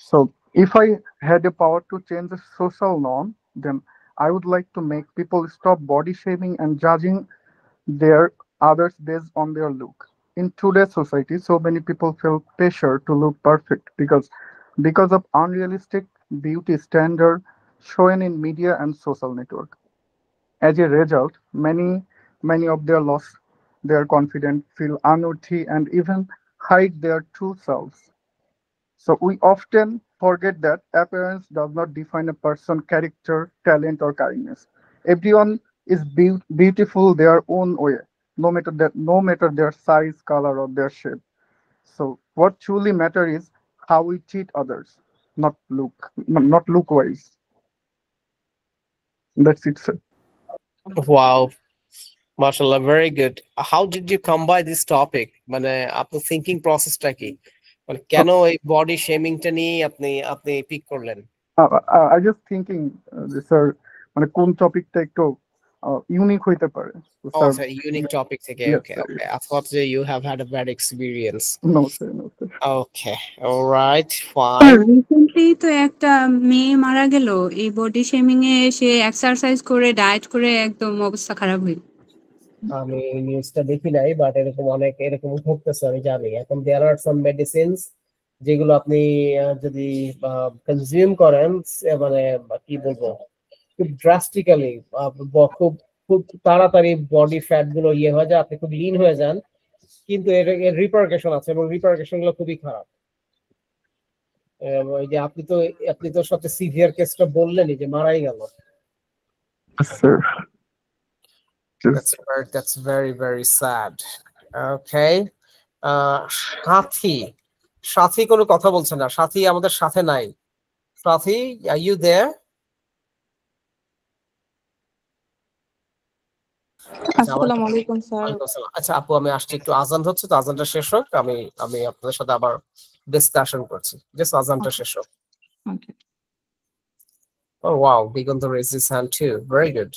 So, if I had the power to change the social norm, then I would like to make people stop body shaming and judging their others based on their look. In today's society, so many people feel pressure to look perfect because of unrealistic beauty standard shown in media and social network. As a result, many of their lost their confidence, feel unworthy, and even hide their true selves. So we often forget that appearance does not define a person's character, talent, or kindness. Everyone is beautiful their own way, no matter their size, color, or their shape. So what truly matters is how we treat others, not look wise. That's it, sir. Wow, mashallah, very good. How did you come by this topic? মানে আপনার thinking প্রসেসটা কি, মানে কেন এই body শেমিংটা নিয়ে আপনি আপনি পিক করলেন? I just thinking, স্যার মানে কোন টপিকটা একটু ইউনিক হইতে পারে। Oh, it's a unique topic থেকে. Yes, Okay, sir, okay. yes. I thought that you have had a bad experience. No, sir, no, sir. Okay, all right, fine. Recently তো একটা মেয়ে মারা গেল এই বডি শেমিং এ, সে exercise করে diet করে একদম অবস্থা খারাপ হয়ে। আমি নিউজটা দেখি নাই, বাট এরকম অনেক এরকম ঘটতেছে আমি জানি। এখন দেয়ার আর সাম মেডিসিনস যেগুলো আপনি যদি কনজিউম করেন, মানে কি বলবো, খুব ড্রাস্টিক্যালি, খুব খুব তাড়াতাড়ি বডি ফ্যাট গুলো ইয়ে হয়ে যায়, আপনি খুব লিন হয়ে যান, কিন্তু এর রিপারকেশন আছে এবং রিপারকেশন গুলো খুবই খারাপ। ওই যে আপনি তো সবচেয়ে সিভিয়ার কেসটা বললেনই যে মারাই গেল। Sir. That's very very sad. Okay, সাথী, সাথী কোনো কথা বলছে না, সাথী আমাদের সাথে নাই। সাথী, are you there? আসসালামু আলাইকুম স্যার। আচ্ছা আপু, আমি আসছি, একটু আজান হচ্ছে তো, আজানটা শেষ হোক, আমি আমি আপনাদের সাথে আবার ডিসকাশন করছি। জাস্ট আজানটা শেষ হোক। Oh wow, Diganta raised his hand too. Very good.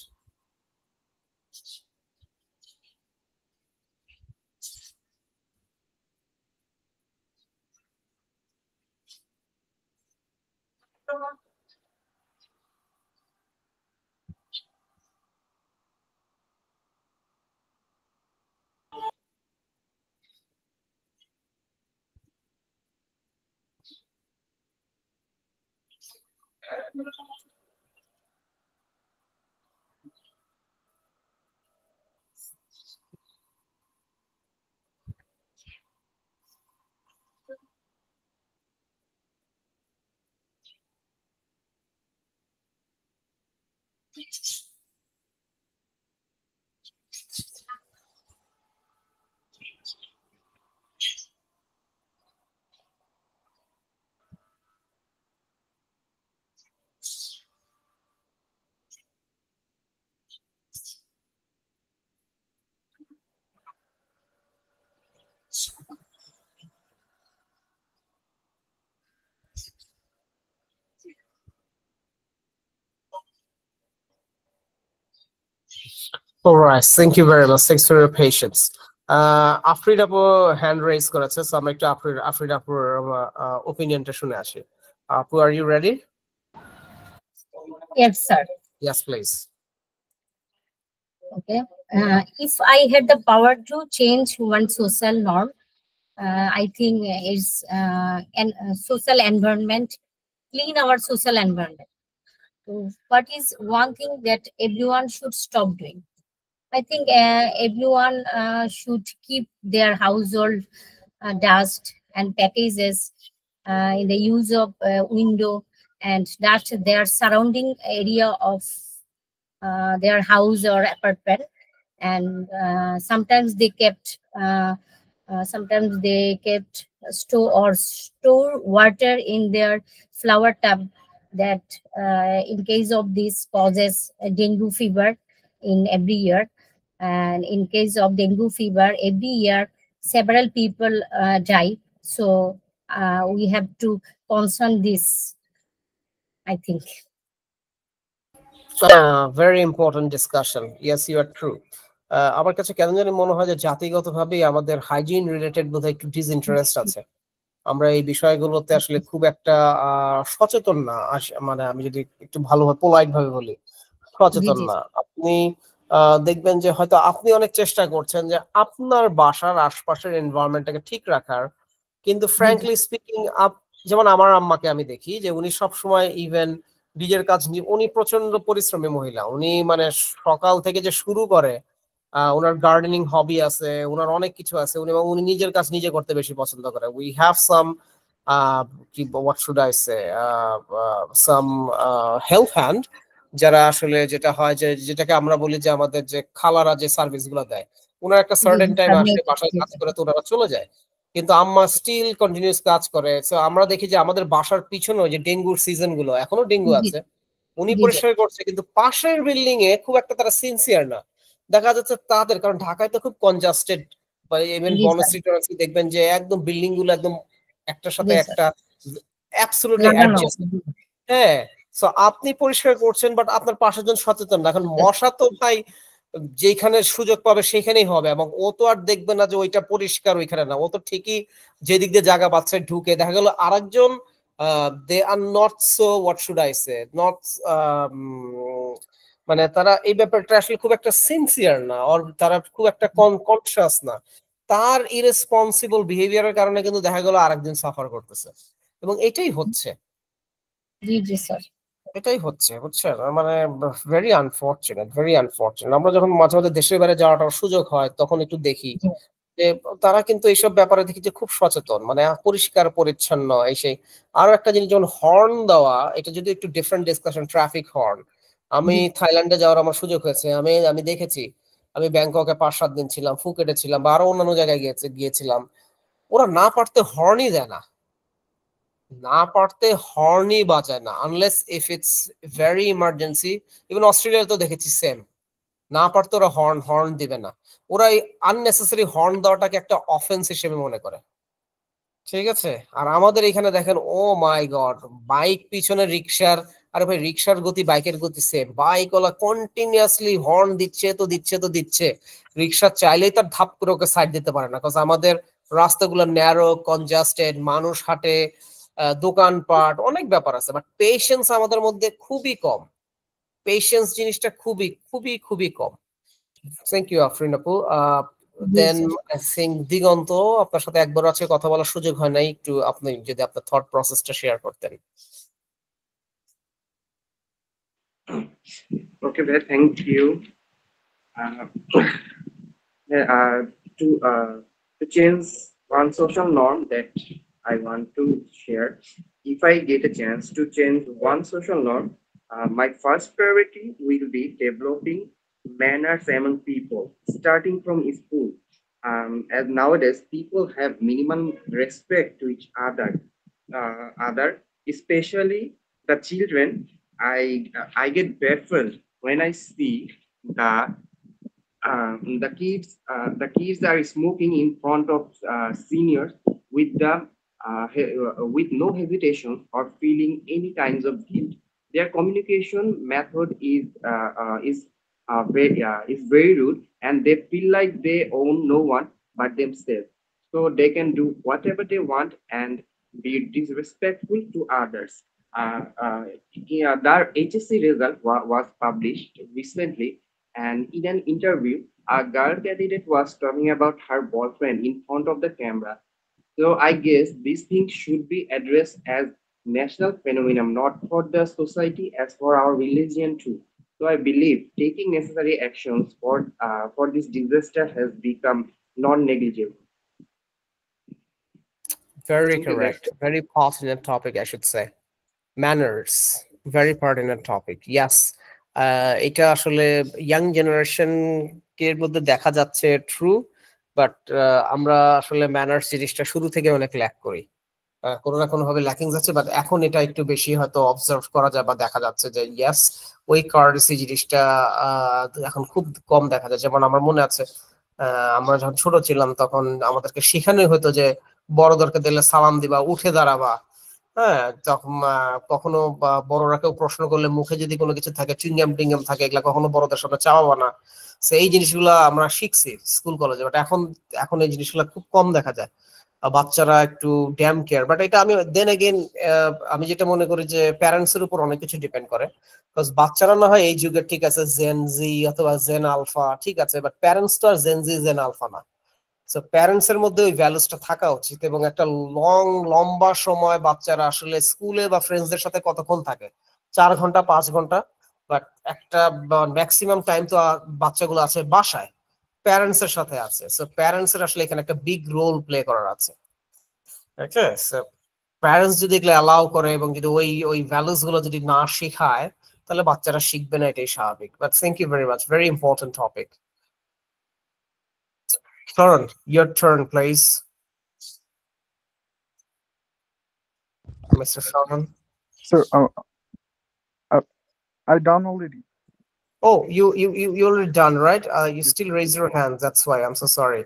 All right, thank you very much. Thanks for your patience. Afrin আপু হ্যান্ড রেজ করেছে, সো আমরা একটু আফরিন আপুর ওপিনিয়নটা শুনে আসি। আপু, are you ready? Yes, sir. Yes, please. Okay. If I had the power to change one social norm, I think is an social environment, clean our social environment. So what is one thing that everyone should stop doing? I think everyone should keep their household dust and packages in the use of window, and that their surrounding area of their house or apartment. And sometimes they kept store water in their flower tub, that in case of this causes dengue fever in every year. And in case of dengue fever every year several people die. So we have to concern this, I think. Very important discussion. Yes, you are true. আমার কাছে কেন জানি মনে হয় যে জাতিগতভাবেই আমাদের hygiene related বোধহয় একটু ডিসইন্টারেস্ট আছে। আমরা এই বিষয়গুলোতে আসলে খুব একটা সচেতন না, মানে আমি যদি একটু ভালোভাবে পোলাইট ভাবে বলি, সচেতন না। আপনি দেখবেন যে হয়তো আপনি অনেক চেষ্টা করছেন যে আপনার বাসার আশপাশের এনভায়রনমেন্টটাকে ঠিক রাখার, কিন্তু ফ্র্যাঙ্কলি স্পিকিং যেমন আমার আম্মাকে আমি দেখি যে উনি সবসময় ইভেন নিজের কাজ, উনি প্রচন্ড পরিশ্রমী মহিলা, উনি মানে সকাল থেকে যে শুরু করে, ওনার গার্ডেনিং হবি আছে, ওনার অনেক কিছু আছে, উনি নিজের কাজ নিজে করতে বেশি পছন্দ করে। উই হ্যাভ সাম কি what should I say some help hand, যারা আসলে যেটা হয় যে যেটাকে আমরা বলি যে আমাদের যে খালারা যে সার্ভিস গুলো দেয়, ওনার একটা সার্টেন টাইম আসে, বাসায় কাজ করে তো ওনারা চলে যায়, কিন্তু আম্মা স্টিল কন্টিনিউস কাজ করে। সো আমরা দেখি যে আমাদের বাসার পিছনে যে ডেঙ্গুর সিজন গুলো, এখনো ডেঙ্গু আছে, উনি পরিষ্কার করছে, কিন্তু পাশের বিল্ডিং এ খুব একটা তারা সিনসিয়ার না দেখা যাচ্ছে তাদের, কারণ ঢাকায় তো খুব কনজাস্টেড, বা ইভেন বনশ্রী টনশ্রী দেখবেন যে একদম বিল্ডিং গুলো একদম একটার সাথে একটা অ্যাবসলিউটলি অ্যাডজাস্ট। হ্যাঁ, সো আপনি পরিষ্কার করছেন বাট আপনার পাশের জন সচেতন না। এখন মশা তো ভাই যেখানে সুযোগ পাবে সেখানেই হবে, এবং ও তো আর দেখবে না যে ওইটা পরিষ্কার ওইখানে না, ও তো ঠিকই যেদিক দিয়ে জায়গা পাচ্ছে ঢুকে, দেখা গেল আরেকজন they are not so what should I say not, মানে তারা এই ব্যাপারটা আসলে খুব একটা সিনসিয়ার না, আর তারা খুব একটা কনসিয়াস না, তার ইরেসপন্সিবল বিহেভিয়ারের কারণে কিন্তু দেখা গেল আরেকদিন সাফার করতেছে, এবং এটাই হচ্ছে। এটাই হচ্ছে, বুঝছেন? মানে ভেরি আনফরচুনেট, ভেরি আনফরচুনেট। আমরা যখন মাঝে মাঝে দেশের বাইরে যাওয়াটার সুযোগ হয় তখন একটু দেখি যে তারা কিন্তু এইসব ব্যাপারে দেখি যে খুব সচেতন, মানে পরিষ্কার পরিচ্ছন্ন এই সেই। আরো একটা জিনিস, যেমন হর্ন দেওয়া, এটা যদি একটু ডিফারেন্ট ডিসকাশন, ট্রাফিক হর্ন। আমি থাইল্যান্ডে যাওয়ার আমার সুযোগ হয়েছে, আমি দেখেছি, আমি ব্যাংককে 5-7 দিন ছিলাম, ফুকেটে ছিলাম, বা আরো অন্যান্য জায়গায় গিয়েছিলাম, ওরা না পারতে হর্নই দেয় না, না পারতে হর্নই বাজায় না, unless if it's very emergency. Even অস্ট্রেলিয়াতে তো দেখেছি সেম, না পারতে ওরা হর্ন দিবে না, ওরা এই আননেসেসারি হর্ন দেওয়াটাকে একটা অফেন্স হিসেবে মনে করে, ঠিক আছে? আর আমাদের এখানে দেখেন, ও মাই গড, বাইক পিছনে রিক্সার, আরে ভাই রিক্সার গতি বাইকের গতি same, bike OLA continuously horn দিচ্ছে তো দিচ্ছে তো দিচ্ছে, রিক্সা চাইলেই তার ধাপ করে ওকে সাইড দিতে পারে না, কারণ আমাদের রাস্তাগুলো ন্যারো, কনজাস্টেড, মানুষ হাঁটে, দোকানপাট, অনেক ব্যাপার আছে, বাট পেশেন্স আমাদের মধ্যে খুবই কম, পেশেন্স জিনিসটা খুবই খুবই খুবই কম। থ্যাংক ইউ আফরিন আপু। দেন আই থিংক দিগন্ত, আপনার সাথে একবার আছে কথা বলার সুযোগ হয় নাই, একটু আপনি যদি আপনার থট প্রসেসটা শেয়ার করতেন। Okay, well, thank you. To change one social norm that I want to share, if I get a chance to change one social norm, my first priority will be developing manners among people, starting from school. As nowadays, people have minimum respect to each other, especially the children. I get baffled when I see the kids are smoking in front of seniors with no hesitation or feeling any kinds of guilt. Their communication method is is very rude, and they feel like they own no one but themselves. So they can do whatever they want and be disrespectful to others. Yeah, the HSC result was published recently, and in an interview, a girl candidate was talking about her boyfriend in front of the camera. So I guess these things should be addressed as national phenomenon, not for the society, as for our religion too. So I believe taking necessary actions for this disaster has become non-negligible. Very Thank you, guys. correct. Very pertinent topic, I should say. Manners. Very pertinent topic. Yes. এটা আসলে young generation এর মধ্যে দেখা যাচ্ছে true, but আমরা আসলে manners জিনিসটা শুরু থেকে অনেক ল্যাক করি, কোনো না কোনো ভাবে ল্যাকিংস আছে, বাট এখন এটা একটু বেশি হয়তো অবজার্ভ করা যায় বা দেখা যাচ্ছে যে ইয়েস, ওই কার্ডিসি জিনিসটা এখন খুব কম দেখা যায়। যেমন আমার মনে আছে আমরা যখন ছোট ছিলাম তখন আমাদেরকে শেখানো হতো যে বড়দেরকে দিলে সালাম দিবা, উঠে দাঁড়াবা, হ্যাঁ, তখন কখনো বড়রা কেউ প্রশ্ন করলে মুখে যদি কোনো কিছু থাকে, চুইংগাম টিঙ্গাম থাকে, এগুলা কখনো বড়দের সামনে চাওয়াবো না। এই জিনিসগুলা আমরা শিখছি স্কুল কলেজে, বাট এখন এই জিনিসগুলা খুব কম দেখা যায়। বাচ্চারা একটু ড্যাম কেয়ার, বাট এটা আমি দেন এগেইন আমি যেটা মনে করি যে প্যারেন্টস এর উপর অনেক কিছু ডিপেন্ড করে। বিকজ বাচ্চারা না হয় এই যুগের ঠিক আছে জেন জি অথবা জেন আলফা, ঠিক আছে, বাট প্যারেন্টস তো আর জেন জি জেন আলফা না। সো প্যারেন্টস এর মধ্যে ওই ভ্যালুসটা থাকা উচিত, এবং একটা লম্বা সময় বাচ্চারা আসলে স্কুলে বা ফ্রেন্ডসদের সাথে কতক্ষণ থাকে, 4 ঘন্টা 5 ঘন্টা, বাট একটা ম্যাক্সিমাম টাইম তো বাচ্চাগুলো আছে বাসায়, প্যারেন্টস এর সাথে আছে। সো প্যারেন্টস এর আসলে এখানে একটা বিগ রোল প্লে করার আছে। ওকে, সো প্যারেন্টস যদি এগুলো অ্যালাউ করে এবং যদি ওই ভ্যালুস গুলো যদি না শেখায়, তাহলে বাচ্চারা শিখবে না, এটাই স্বাভাবিক। But thank you very much, very important topic. Sharon, your turn, please. Mr. Sharon. Sir, I done already. Oh, you already done, right? You still raise your hand. That's why I'm so sorry.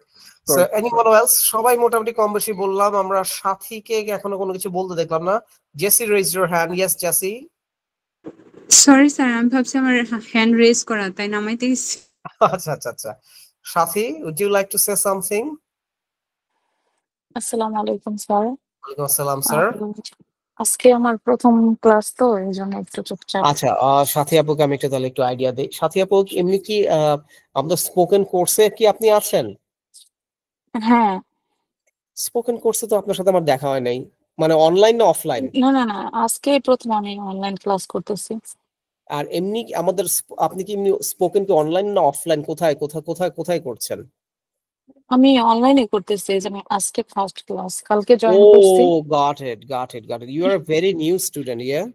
So anyone else? সবাই মোটামুটি কম বেশি বললাম। আমরা সাথীকে এখনো কোনো কিছু বলতে দেখলাম না। Jessie, raise your hand. Yes, Jessie. Sorry sir, আমি ভাবছি আমার হ্যান্ড রেজ করা, তাই নামাইতে গেছি। আচ্ছা। সাথী, would you like to say something? আসসালামু আলাইকুম স্যার। ওয়ালাইকুম আসসালাম স্যার। আজকে আমার প্রথম ক্লাস তো এইজন্য একটু চুপচাপ। আচ্ছা, সাথী আপুকে আমি তাহলে একটু আইডিয়া দেই। সাথী আপু, এমনি কি আমাদের স্পোকেন কোর্সে কি আপনি আছেন? হ্যাঁ। স্পোকেন কোর্সে তো আপনার সাথে আমার দেখা হয় নাই, মানে অনলাইন না অফলাইন? না, আজকে প্রথম আমি অনলাইন ক্লাস করতেছি। আর এমনি আমাদের আপনি কি স্পোকেন কি অনলাইন না অফলাইন, কোথায় করছেন? আমি অনলাইনে করতেছি, যে আমি আজকে ফার্স্ট ক্লাস, কালকে জয়েন করছি। Oh, got it. You are a very new student, yeah?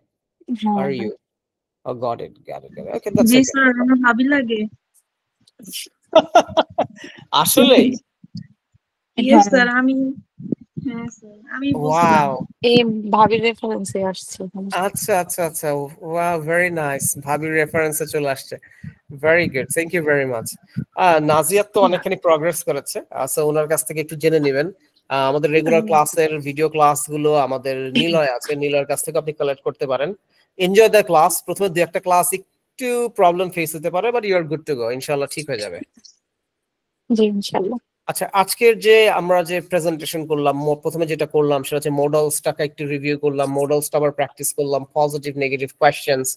Are you? Oh, got it. Okay, that's G okay. Sir, আমার ভাবি লাগে। আসলে ইয়েস স্যার, আমি হ্যাঁ স্যার, আমি বুঝছিলাম। ওয়াও, এই ভাবির রেফারেন্সে আসছে। আচ্ছা, ওয়াও, ভেরি নাইস। ভাবির রেফারেন্সে চলে আসছে, very good, thank you very much. Naziat তো অনেকখানি প্রগ্রেস করেছে, সো ওনার কাছ থেকে একটু জেনে নেবেন। আমাদের রেগুলার ক্লাসের ভিডিও ক্লাসগুলো আমাদের নিলয় আছে, নিলয়ের কাছ থেকে আপনি কালেক্ট করতে পারেন। Enjoy the class. প্রথমে 2-1টা ক্লাস একটু প্রবলেম ফেস হতে পারে, but you are good to go, ইনশাআল্লাহ ঠিক হয়ে যাবে। জি ইনশাআল্লাহ। আচ্ছা, আজকের যে আমরা যে প্রেজেন্টেশন করলাম, প্রথমে যেটা করলাম সেটা হচ্ছে মডেলসটাকে একটু রিভিউ করলাম, মডেলসটা আবার প্র্যাকটিস করলাম, পজিটিভ নেগেটিভ কোয়েশ্চেনস।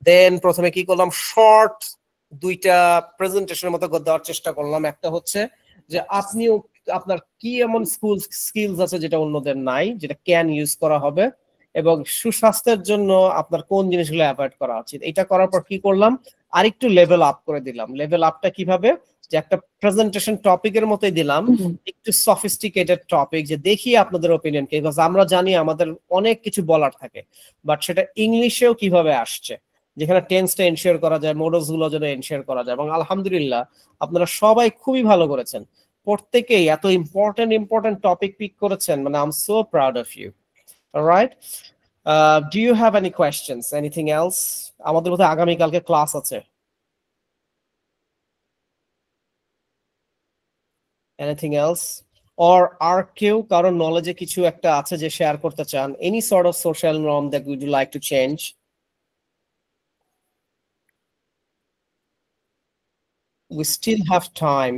দেন প্রথমে কি করলাম, শর্ট 2টা প্রেজেন্টেশনের মতো দেওয়ার চেষ্টা করলাম। একটা হচ্ছে যে আপনিও আপনার কি এমন স্কিলস আছে যেটা অন্যদের নাই, যেটা ক্যান ইউজ করা হবে, এবং সুস্বাস্থ্যের জন্য আপনার কোন জিনিসগুলো অ্যাভয়েড করা উচিত। এটা করার পর কি করলাম, আরেকটু লেভেল আপ করে দিলাম। লেভেল আপটা কিভাবে, যে একটা প্রেজেন্টেশন টপিকের মতোই দিলাম, একটু সফিস্টিকেটেড টপিক, যে দেখি আপনাদের ওপিনিয়ন কি। বিকজ আমরা জানি আমাদের অনেক কিছু বলার থাকে, বাট সেটা ইংলিশেও কিভাবে আসছে, যেখানে টেন্সটা এনশিওর করা যায়, মডেলস গুলো যেন এনশিওর করা যায়। এবং আলহামদুলিল্লাহ আপনারা সবাই খুবই ভালো করেছেন, প্রত্যেকেই এত ইম্পর্টেন্ট টপিক পিক করেছেন, মানে I am so proud of you. Alright, do you have any questions, anything else? আমাদের বোধহয় আগামীকালকে ক্লাস আছে। Anything else? or আর কেউ কারোর নলেজে কিছু একটা আছে যে শেয়ার করতে চান, any sort of social norm that would you like to change? we still have time.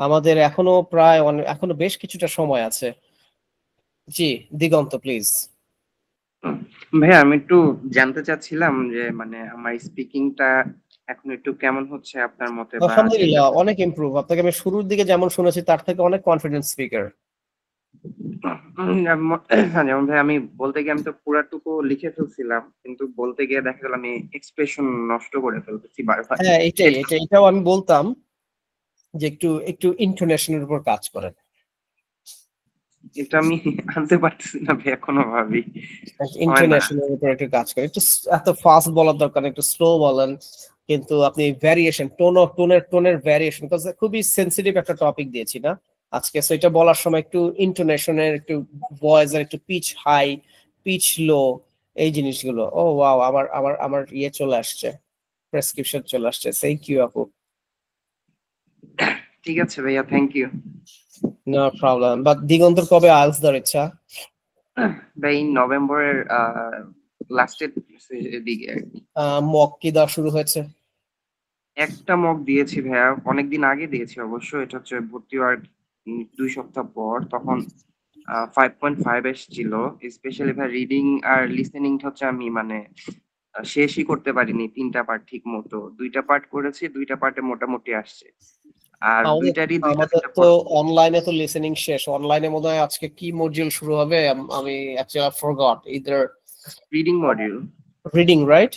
আমাদের এখনো প্রায় এখনো বেশ কিছুটা সময় আছে। জি দিগন্ত প্লিজ। ভাইয়া আমি একটু জানতে চাচ্ছিলাম যে মানে আমার স্পিকিংটা এখন একটু কেমন হচ্ছে আপনার মতে, বা আলহামদুলিল্লাহ অনেক ইমপ্রুভ। আপনাকে আমি শুরুর দিকে যেমন শুনেছি তার থেকে অনেক কনফিডেন্ট স্পিকার। যেমন ভাই আমি বলতে গিয়ে আমি তো পুরাটুকু লিখে ফেলছিলাম, কিন্তু বলতে গিয়ে দেখা গেল আমি এক্সপ্রেশন নষ্ট করে ফেলতেছি বারবার। হ্যাঁ এটাও আমি বলতাম যে একটু একটু ইন্টোনেশনের উপর কাজ করেন। এটা আমি আনতে পারতেছি না ভাই কোনোভাবেই। ইন্টোনেশনের উপর একটু কাজ করেন, একটু এত ফাস্ট বলার দরকার না, একটু স্লো বলেন। কিন্তু আপনি ভ্যারিয়েশন টোনের ভ্যারিয়েশন, খুবই সেন্সিটিভ একটা টপিক দিয়েছি না আজকে, সো এটা বলার সময় একটু ইন্টোনেশনের, একটু ভয়েসের একটু পিচ হাই পিচ লো, এই জিনিসগুলো। ও ওয়াও, আমার ইয়ে চলে আসছে, প্রেসক্রিপশন চলে আসছে। থ্যাংক ইউ আপু। ঠিক আছে ভাইয়া, thank you. No problem. But দিগন্তর কবে আইএলটিএস দেওয়ার ইচ্ছা? ভাই নভেম্বরের লাস্টের দিকে আর কি। মক কি দেওয়া শুরু হয়েছে? একটা মক দিয়েছি ভাইয়া, অনেকদিন আগে দিয়েছি অবশ্য। এটা হচ্ছে ভর্তি হওয়ার 2 সপ্তাহ পর। তখন 5.5 এসেছিল। স্পেশালি ভাই রিডিং আর লিসেনিংটা হচ্ছে আমি মানে শেষই করতে পারিনি 3টা পার্ট ঠিক মতো। 2টা পার্ট করেছি, 2টা পার্টে মোটামুটি আসছে। আর আমাদের তো অনলাইনে তো লিসেনিং শেষ। অনলাইনে মনে হয় আজকে কি মডিউল শুরু হবে, আমি actually forgot. Either reading module, reading right,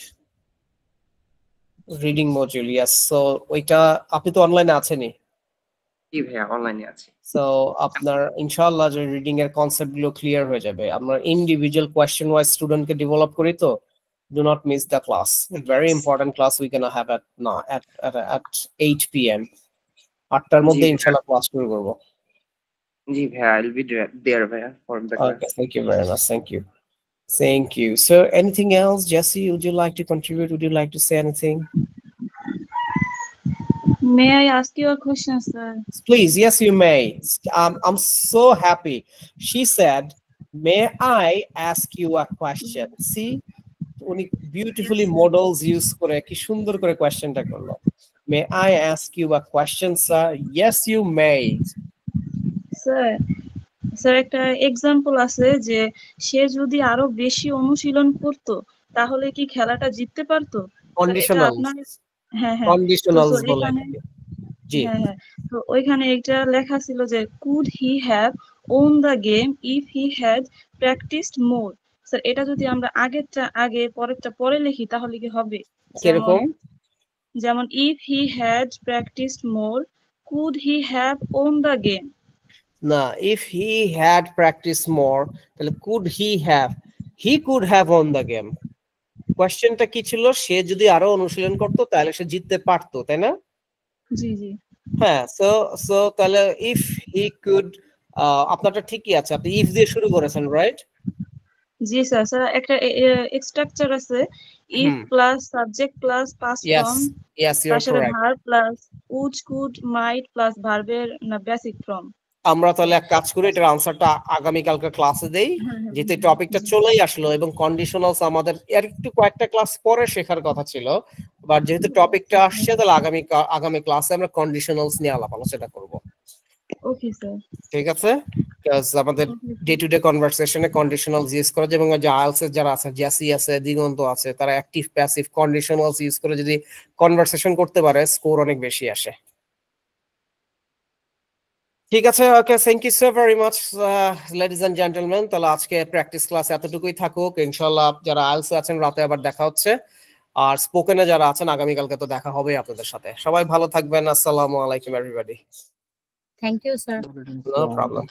reading module, yes. So ওইটা আপনি তো অনলাইনে আছেনই? জি ভাইয়া অনলাইনে আছি। সো আপনার ইনশাআল্লাহ যে রিডিং এর কনসেপ্ট গুলো ক্লিয়ার হয়ে যাবে। আমরা ইন্ডিভিজুয়াল কোয়েশ্চেন ওয়াইজ স্টুডেন্টকে ডেভেলপ করি, তো do not miss the class. Very important class we gonna have at 8 p.m. 8টার মধ্যে ইনশাআল্লাহ ক্লাস শুরু করব। জি ভাইয়া, I will be there ভাইয়া for the class. Okay, thank you very much. Thank you. So anything else, Jesse, would you like to contribute? Would you like to say anything? May I ask you a question, sir? Please, yes, you may. I'm so happy. She said, may I ask you a question? See, উনি beautifully models use করে কি সুন্দর করে কোয়েশ্চেনটা করলো। May I ask you a question, sir? Yes, you may. Sir একটা example আছে যে সে যদি আরো বেশি অনুশীলন করত তাহলে কি খেলাটা জিততে পারতো? কন্ডিশনাল, হ্যাঁ কন্ডিশনালস বলে। জি হ্যাঁ, তো ওইখানে একটা লেখা ছিল যে could he have won the game if he had practiced more? Sir এটা যদি আমরা আগে পরেরটা পরে লিখি তাহলে কি হবে? যেমন if he had practiced more, could he have won the game? না, if he had practiced more, তাহলে he could have won the game. কোয়েশ্চেনটা কি ছিল? সে যদি আরো অনুশীলন করতো তাহলে সে জিততে পারতো, তাই না? জি হ্যাঁ। সো তাহলে if he could, আপনারটা ঠিকই আছে, আপনি if দিয়ে শুরু করেছেন, রাইট? জি স্যার একটা স্ট্রাকচার আছে, if plus subject plus past form, yes you are correct, verb plus would, could, might plus ভার্বের বেসিক ফর্ম। আমরা তাহলে এক কাজ করি, এটার আনসারটা আগামী কালকে ক্লাসে দেই, যেহেতু টপিকটা চলেই আসলো এবং কন্ডিশনালস আমাদের এর একটু কয়েকটা ক্লাস পরে শেখার কথা ছিল, বাট যেহেতু টপিকটা আসছে তাহলে আগামী ক্লাসে আমরা কন্ডিশনালস নিয়ে আলোচনা করব। ওকে স্যার, ঠিক আছে? কাজ আমাদের ডে টু ডে কনভারসেশনে কন্ডিশনালস ইউজ করা যায়, এবং যে আইএলটিএস এর যারা আছে, জেসি আছে, দিগন্ত আছে, তারা অ্যাক্টিভ প্যাসিভ কন্ডিশনালস ইউজ করে যদি কনভারসেশন করতে পারে স্কোর অনেক বেশি আসে। ঠিক আছে, okay, thank you so very much ladies and gentleman. তাহলে আজকে প্র্যাকটিস ক্লাস এতটুকুই থাকুক। ইনশাআল্লাহ যারা আইএলটিএস আছেন রাতে আবার দেখা হচ্ছে, আর স্পোকেনে যারা আছেন আগামীকালকে তো দেখা হবে আপনাদের সাথে। সবাই ভালো থাকবেন। আসসালামু আলাইকুম everybody. Thank you sir. No problem.